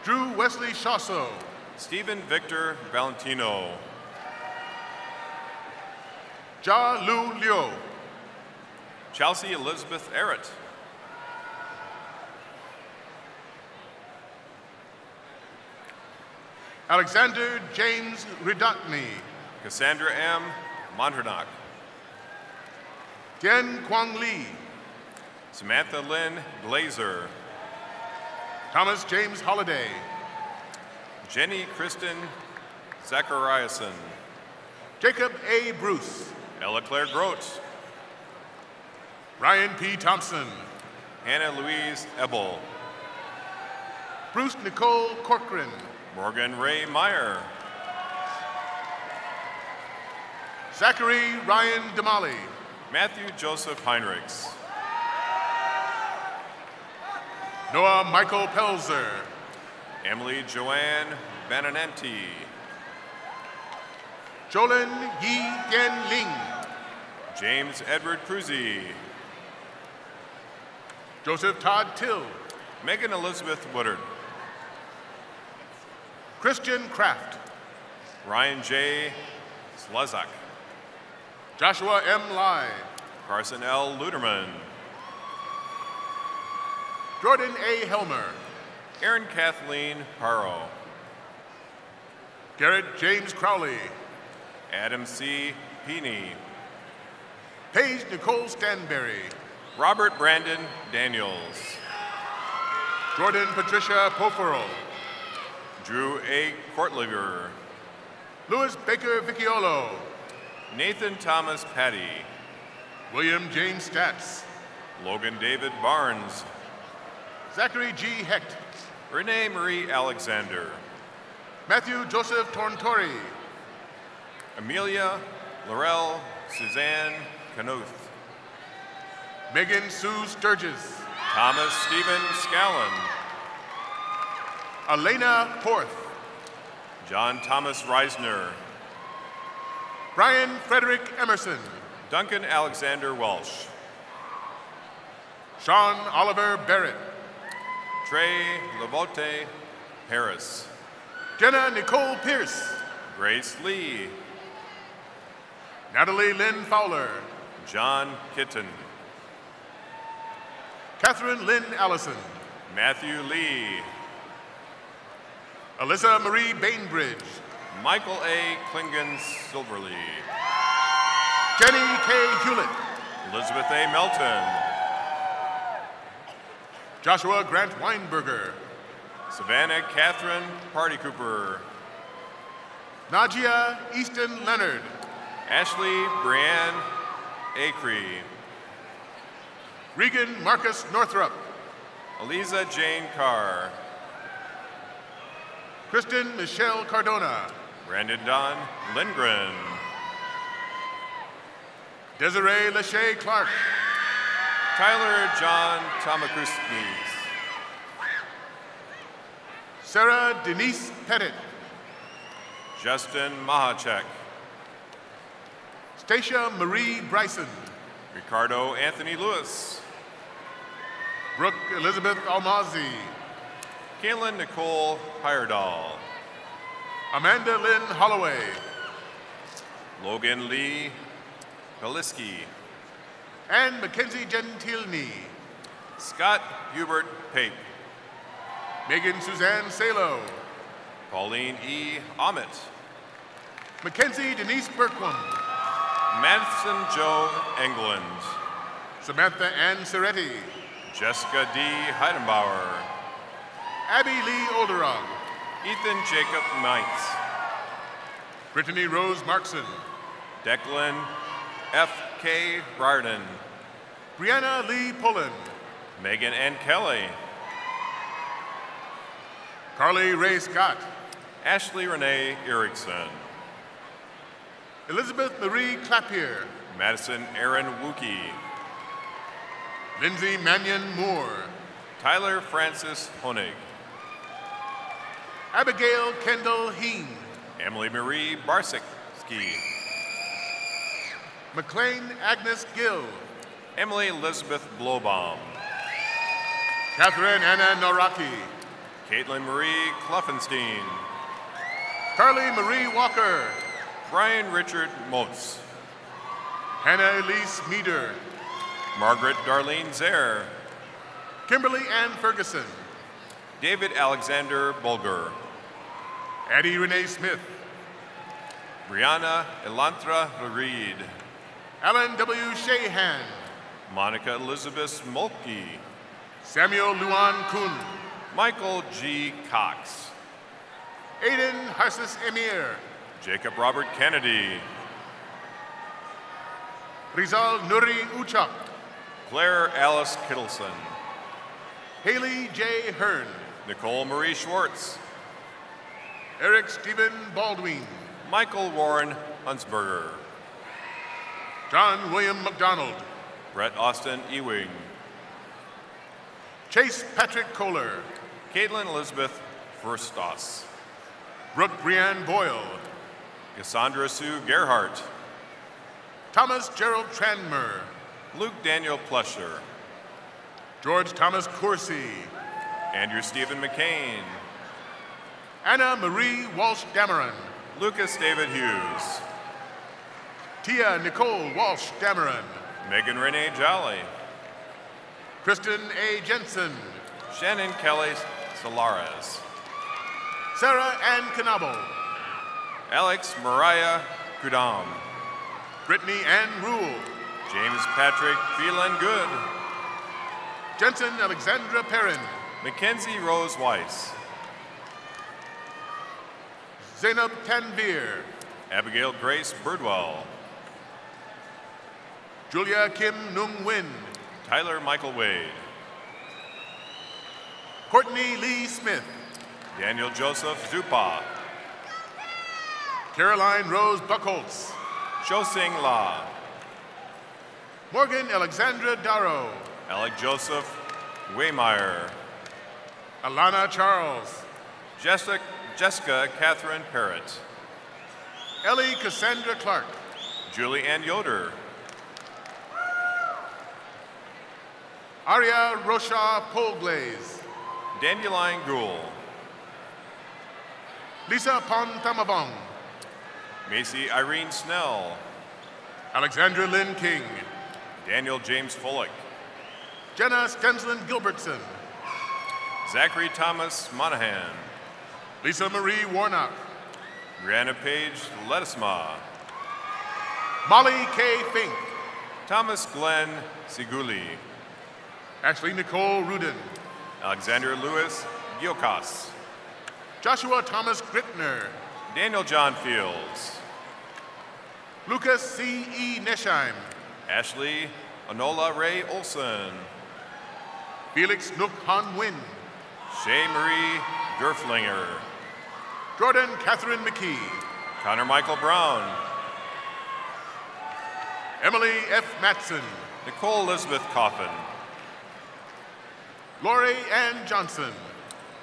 Drew Wesley Shasso. Stephen Victor Valentino. Ja Lu Liu. Chelsea Elizabeth Errett. Alexander James Ridotny. Cassandra M. Monternock. Tien Quang Lee. Samantha Lynn Glazer. Thomas James Holliday. Jenny Kristen Zachariason. Jacob A. Bruce. Ella Claire Grote. Ryan P. Thompson. Hannah Louise Ebel. Bruce Nicole Corcoran. Morgan Ray Meyer. Zachary Ryan Damali. Matthew Joseph Heinrichs. Noah Michael Pelzer. Emily Joanne Banananti. Jolyn Yi Tien Ling. James Edward Cruzy. Joseph Todd Till. Megan Elizabeth Woodard. Christian Kraft. Ryan J. Slezak. Joshua M. Lai. Carson L. Luderman. Jordan A. Helmer. Aaron Kathleen Paro. Garrett James Crowley. Adam C. Peeney. Paige Nicole Stanberry. Robert Brandon Daniels. Jordan Patricia Poferl. Drew A. Courtliver. Louis Baker Vickiolo. Nathan Thomas Patty. William James Statz. Logan David Barnes. Zachary G. Hecht. Renee Marie Alexander. Matthew Joseph Torntori. Amelia Laurel Suzanne Knuth. Megan Sue Sturgis. Thomas Stephen Scallon. Elena Porth. John Thomas Reisner. Brian Frederick Emerson. Duncan Alexander Welsh. Sean Oliver Barrett. Trey Lavote Harris. Jenna Nicole Pierce. Grace Lee. Natalie Lynn Fowler. John Kitten. Catherine Lynn Allison. Matthew Lee. Alyssa Marie Bainbridge. Michael A. Klingon Silverly. Jenny K. Hewlett. Elizabeth A. Melton. Joshua Grant Weinberger. Savannah Catherine Party Cooper. Najia Easton Leonard. Ashley Brianne Acree. Regan Marcus Northrup. Eliza Jane Carr. Kristen Michelle Cardona. Brandon Don Lindgren. Desiree Lachey Clark. Tyler John Tomakuskis. Sarah Denise Pettit. Justin Mahachek. Stacia Marie Bryson. Ricardo Anthony Lewis. Brooke Elizabeth Almazi. Caitlin Nicole Heyerdahl. Amanda Lynn Holloway. Logan Lee Galiski. And Mackenzie Gentilni. Scott Hubert Pape. Megan Suzanne Salo. Pauline E. Ahmet. Mackenzie Denise Berkwam. Madison Joe England. Samantha Ann Ceretti. Jessica D. Heidenbauer. Abby Lee Olderog. Ethan Jacob Mites. Brittany Rose Markson. Declan F. K. Rarden. Brianna Lee Pullen. Megan N. Kelly. Carly Ray Scott. Ashley Renee Erickson. Elizabeth Marie Clapier. Madison Aaron Wookie. Lindsay Mannion Moore. Tyler Francis Honig. Abigail Kendall Heen. Emily Marie Barsicki. McLean Agnes Gill. Emily Elizabeth Blowbaum. Catherine Anna Noraki. Caitlin Marie Kluffenstein. Carly Marie Walker. Brian Richard Motz. Hannah Elise Meader. Margaret Darlene Zaire. Kimberly Ann Ferguson. David Alexander Bulger. Addie Renee Smith. Brianna Elantra Reed. Alan W. Shahan. Monica Elizabeth Mulkey. Samuel Luan Kuhn. Michael G. Cox. Aiden Harsis Emir. Jacob Robert Kennedy. Rizal Nuri Uchak. Claire Alice Kittleson. Haley J. Hearn. Nicole Marie Schwartz. Eric Stephen Baldwin. Michael Warren Hunsberger. John William McDonald. Brett Austin Ewing. Chase Patrick Kohler. Caitlin Elizabeth Verstos. Brooke Brianne Boyle. Cassandra Sue Gerhart. Thomas Gerald Tranmer. Luke Daniel Plusher. George Thomas Coursey. Andrew Stephen McCain. Anna Marie Walsh Dameron. Lucas David Hughes. Tia Nicole Walsh Dameron. Megan Renee Jolly. Kristen A. Jensen. Shannon Kelly Solares. Sarah Ann Canabo. Alex Mariah Kudam. Brittany Ann Rule. James Patrick Phelan Good. Jensen Alexandra Perrin. Mackenzie Rose Weiss. Zainab Tanvir. Abigail Grace Birdwell. Julia Kim Nung Win. Tyler Michael Wade. Courtney Lee Smith. Daniel Joseph Zupa. Caroline Rose Buckholtz. Shosing La. Morgan Alexandra Darrow. Alec Joseph Waymeyer. Alana Charles. Jessica Catherine Parrott. Ellie Cassandra Clark. Julie Ann Yoder. Arya Rosha Polglaze. Dandelion Gould. Lisa Pontamavong. Macy Irene Snell. Alexandra Lynn King. Daniel James Fullick. Jenna Stenslin Gilbertson. Zachary Thomas Monahan. Lisa Marie Warnock. Brianna Page Ledesma. Molly K. Fink. Thomas Glenn Siguli. Ashley Nicole Rudin. Alexander Lewis Giokas. Joshua Thomas Grittner. Daniel John Fields. Lucas C. E. Nesheim. Ashley Anola Ray Olson. Felix Nook Han Win. Shay Marie Gerflinger. Jordan Catherine McKee. Connor Michael Brown. Emily F. Matson. Nicole Elizabeth Coffin. Lori Ann Johnson.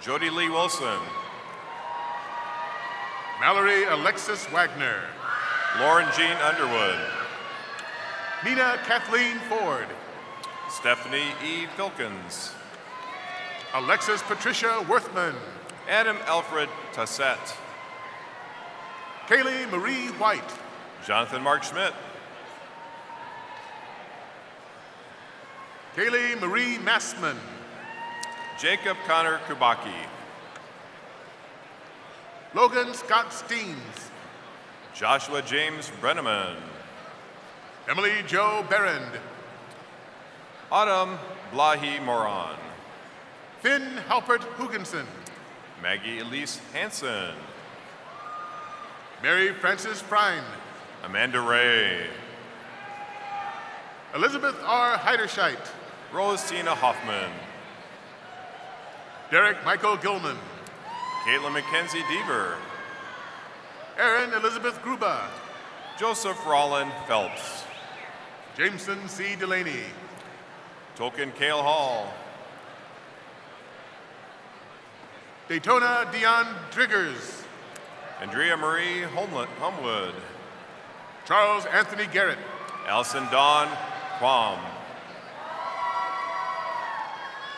Jody Lee Wilson. Mallory Alexis Wagner. Lauren Jean Underwood. Nina Kathleen Ford. Stephanie E. Filkins. Alexis Patricia Worthman. Adam Alfred Tassett. Kaylee Marie White. Jonathan Mark Schmidt. Kaylee Marie Massman. Jacob Connor Kubaki. Logan Scott Steens. Joshua James Brenneman. Emily Jo Berend. Autumn Blahi Moran. Finn Halpert Hugensen. Maggie Elise Hansen. Mary Frances Frein. Amanda Ray. Elizabeth R. Heiderscheit. Rose Tina Hoffman. Derek Michael Gilman. Caitlin Mackenzie Deaver. Erin Elizabeth Gruba. Joseph Rollin Phelps. Jameson C. Delaney. Tolkien Kale Hall. Daytona Dion Driggers. Andrea Marie Homewood. Charles Anthony Garrett. Allison Dawn Quam.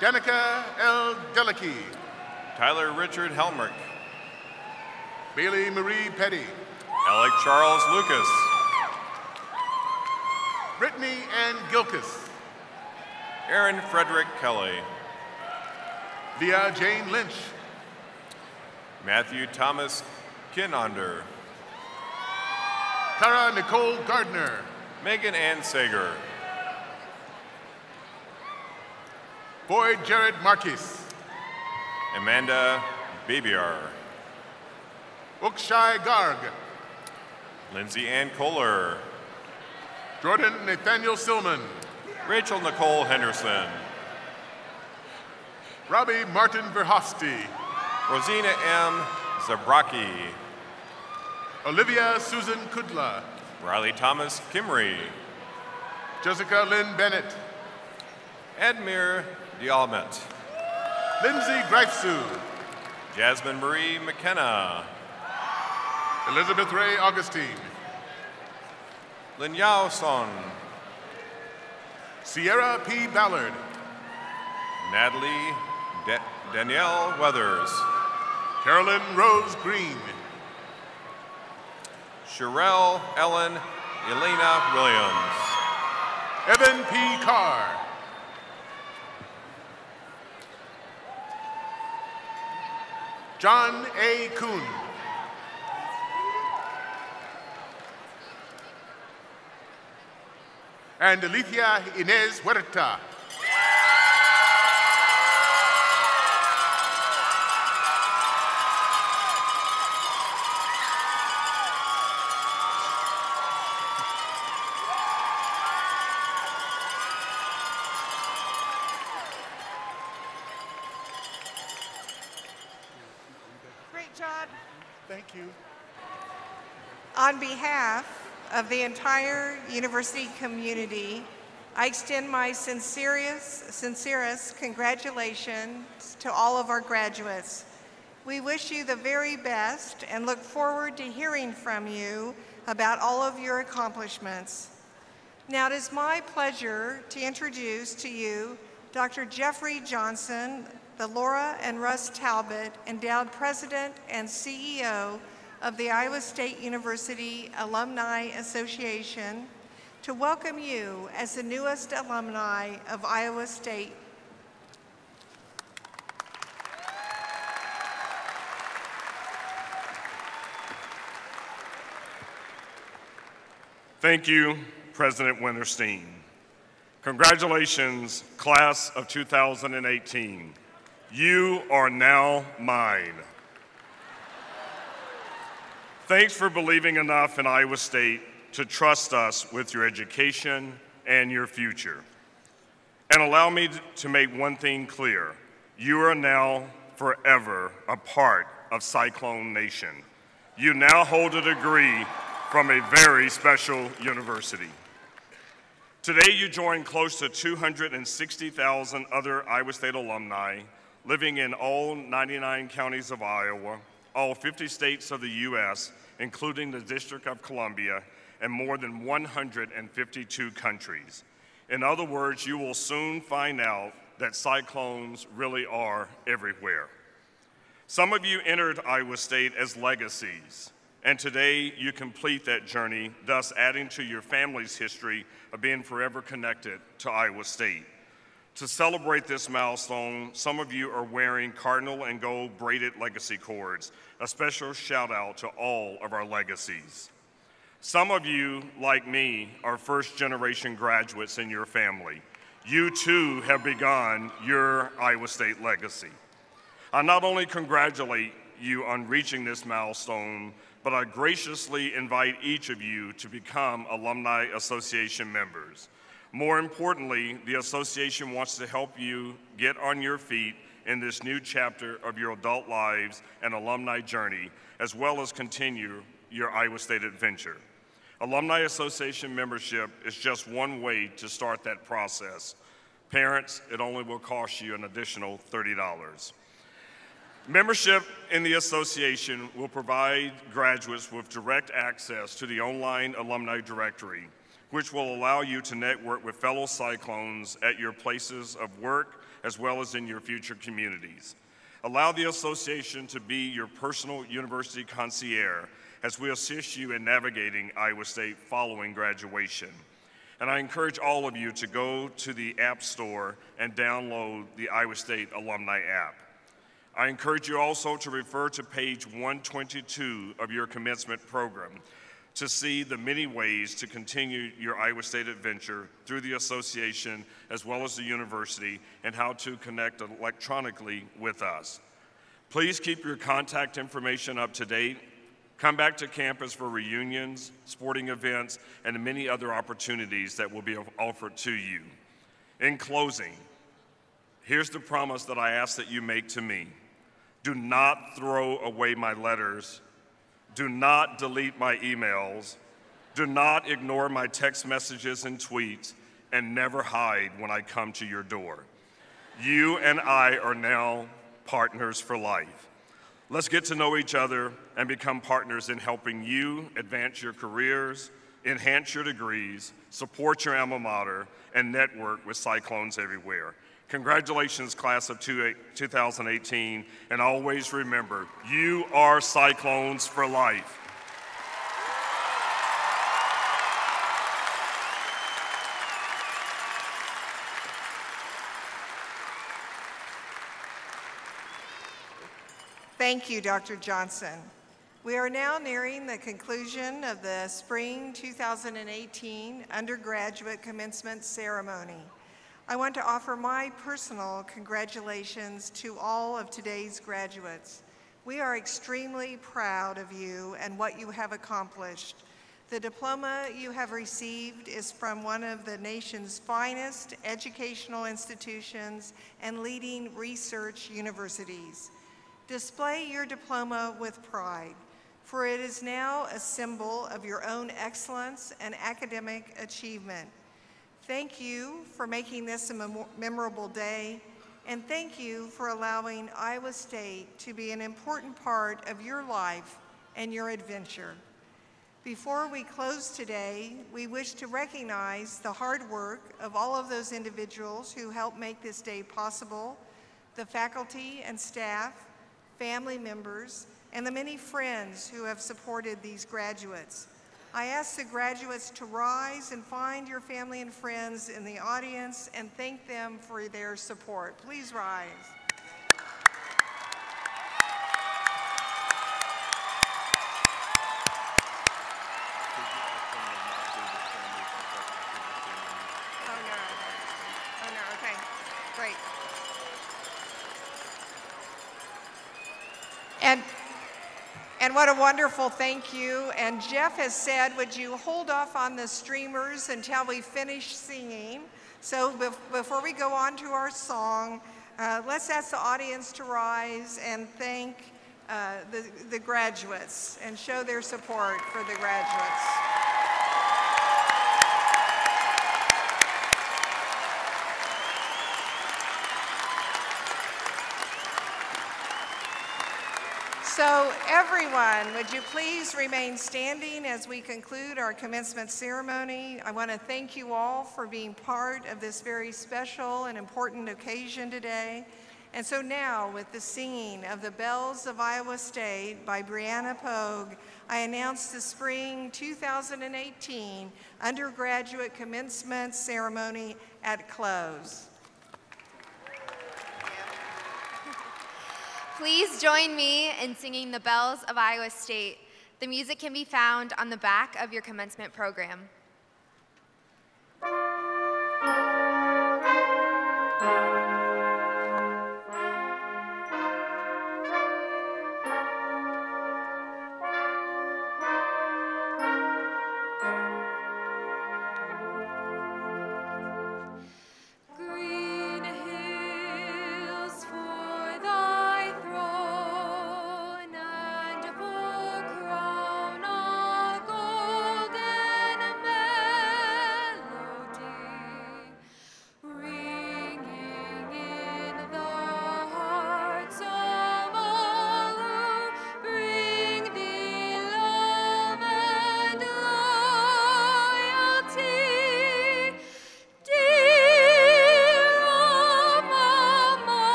Danica L. Delicki. Tyler Richard Helmrich. Bailey Marie Petty. Alec Charles Lucas. Brittany Ann Gilkis. Aaron Frederick Kelly. Leah Jane Lynch. Matthew Thomas Kinonder. Tara Nicole Gardner. Megan Ann Sager. Boyd Jared Marquis. Amanda Babiar. Ukshai Garg. Lindsay Ann Kohler. Jordan Nathaniel Silman. Rachel Nicole Henderson. Robbie Martin Verhofsty. Rosina M. Zabraki. Olivia Susan Kudla. Riley Thomas Kimry. Jessica Lynn Bennett. Admir Dialmet. Lindsay Greifsue. Jasmine Marie McKenna. Elizabeth Ray Augustine. Lin Yao Son. Sierra P. Ballard. Natalie Danielle Weathers. Carolyn Rose Green. Sherelle Ellen Elena Williams. Evan P. Carr. John A. Kuhn. And Alicia Inez Huerta. On behalf of the entire university community, I extend my sincerest congratulations to all of our graduates. We wish you the very best and look forward to hearing from you about all of your accomplishments. Now it is my pleasure to introduce to you Dr. Jeffrey Johnson, the Laura and Russ Talbot Endowed President and CEO of the Iowa State University Alumni Association, to welcome you as the newest alumni of Iowa State. Thank you, President Winterstein. Congratulations, class of 2018. You are now mine. Thanks for believing enough in Iowa State to trust us with your education and your future. And allow me to make one thing clear. You are now forever a part of Cyclone Nation. You now hold a degree from a very special university. Today you join close to 260,000 other Iowa State alumni living in all 99 counties of Iowa, all 50 states of the U.S., including the District of Columbia, and more than 152 countries. In other words, you will soon find out that cyclones really are everywhere. Some of you entered Iowa State as legacies, and today you complete that journey, thus adding to your family's history of being forever connected to Iowa State. To celebrate this milestone, some of you are wearing cardinal and gold braided legacy cords. A special shout out to all of our legacies. Some of you, like me, are first-generation graduates in your family. You too have begun your Iowa State legacy. I not only congratulate you on reaching this milestone, but I graciously invite each of you to become Alumni Association members. More importantly, the association wants to help you get on your feet in this new chapter of your adult lives and alumni journey, as well as continue your Iowa State adventure. Alumni Association membership is just one way to start that process. Parents, it only will cost you an additional $30. Membership in the association will provide graduates with direct access to the online alumni directory, which will allow you to network with fellow Cyclones at your places of work as well as in your future communities. Allow the association to be your personal university concierge as we assist you in navigating Iowa State following graduation. And I encourage all of you to go to the App Store and download the Iowa State Alumni app. I encourage you also to refer to page 122 of your commencement program to see the many ways to continue your Iowa State adventure through the association as well as the university, and how to connect electronically with us. Please keep your contact information up to date. Come back to campus for reunions, sporting events, and the many other opportunities that will be offered to you. In closing, here's the promise that I ask that you make to me. Do not throw away my letters. Do not delete my emails. Do not ignore my text messages and tweets, and never hide when I come to your door. You and I are now partners for life. Let's get to know each other and become partners in helping you advance your careers, enhance your degrees, support your alma mater, and network with Cyclones everywhere. Congratulations, class of 2018, and always remember, you are Cyclones for life. Thank you, Dr. Johnson. We are now nearing the conclusion of the Spring 2018 Undergraduate Commencement Ceremony. I want to offer my personal congratulations to all of today's graduates. We are extremely proud of you and what you have accomplished. The diploma you have received is from one of the nation's finest educational institutions and leading research universities. Display your diploma with pride. for it is now a symbol of your own excellence and academic achievement. Thank you for making this a memorable day, and thank you for allowing Iowa State to be an important part of your life and your adventure. Before we close today, we wish to recognize the hard work of all of those individuals who helped make this day possible, the faculty and staff, family members, and the many friends who have supported these graduates. I ask the graduates to rise and find your family and friends in the audience and thank them for their support. Please rise. And what a wonderful thank you. And Jeff has said, would you hold off on the streamers until we finish singing? So before we go on to our song, let's ask the audience to rise and thank the graduates and show their support for the graduates. So everyone, would you please remain standing as we conclude our commencement ceremony? I want to thank you all for being part of this very special and important occasion today. And so now, with the singing of the Bells of Iowa State by Brianna Pogue, I announce the Spring 2018 Undergraduate Commencement Ceremony at close. Please join me in singing the Bells of Iowa State. The music can be found on the back of your commencement program.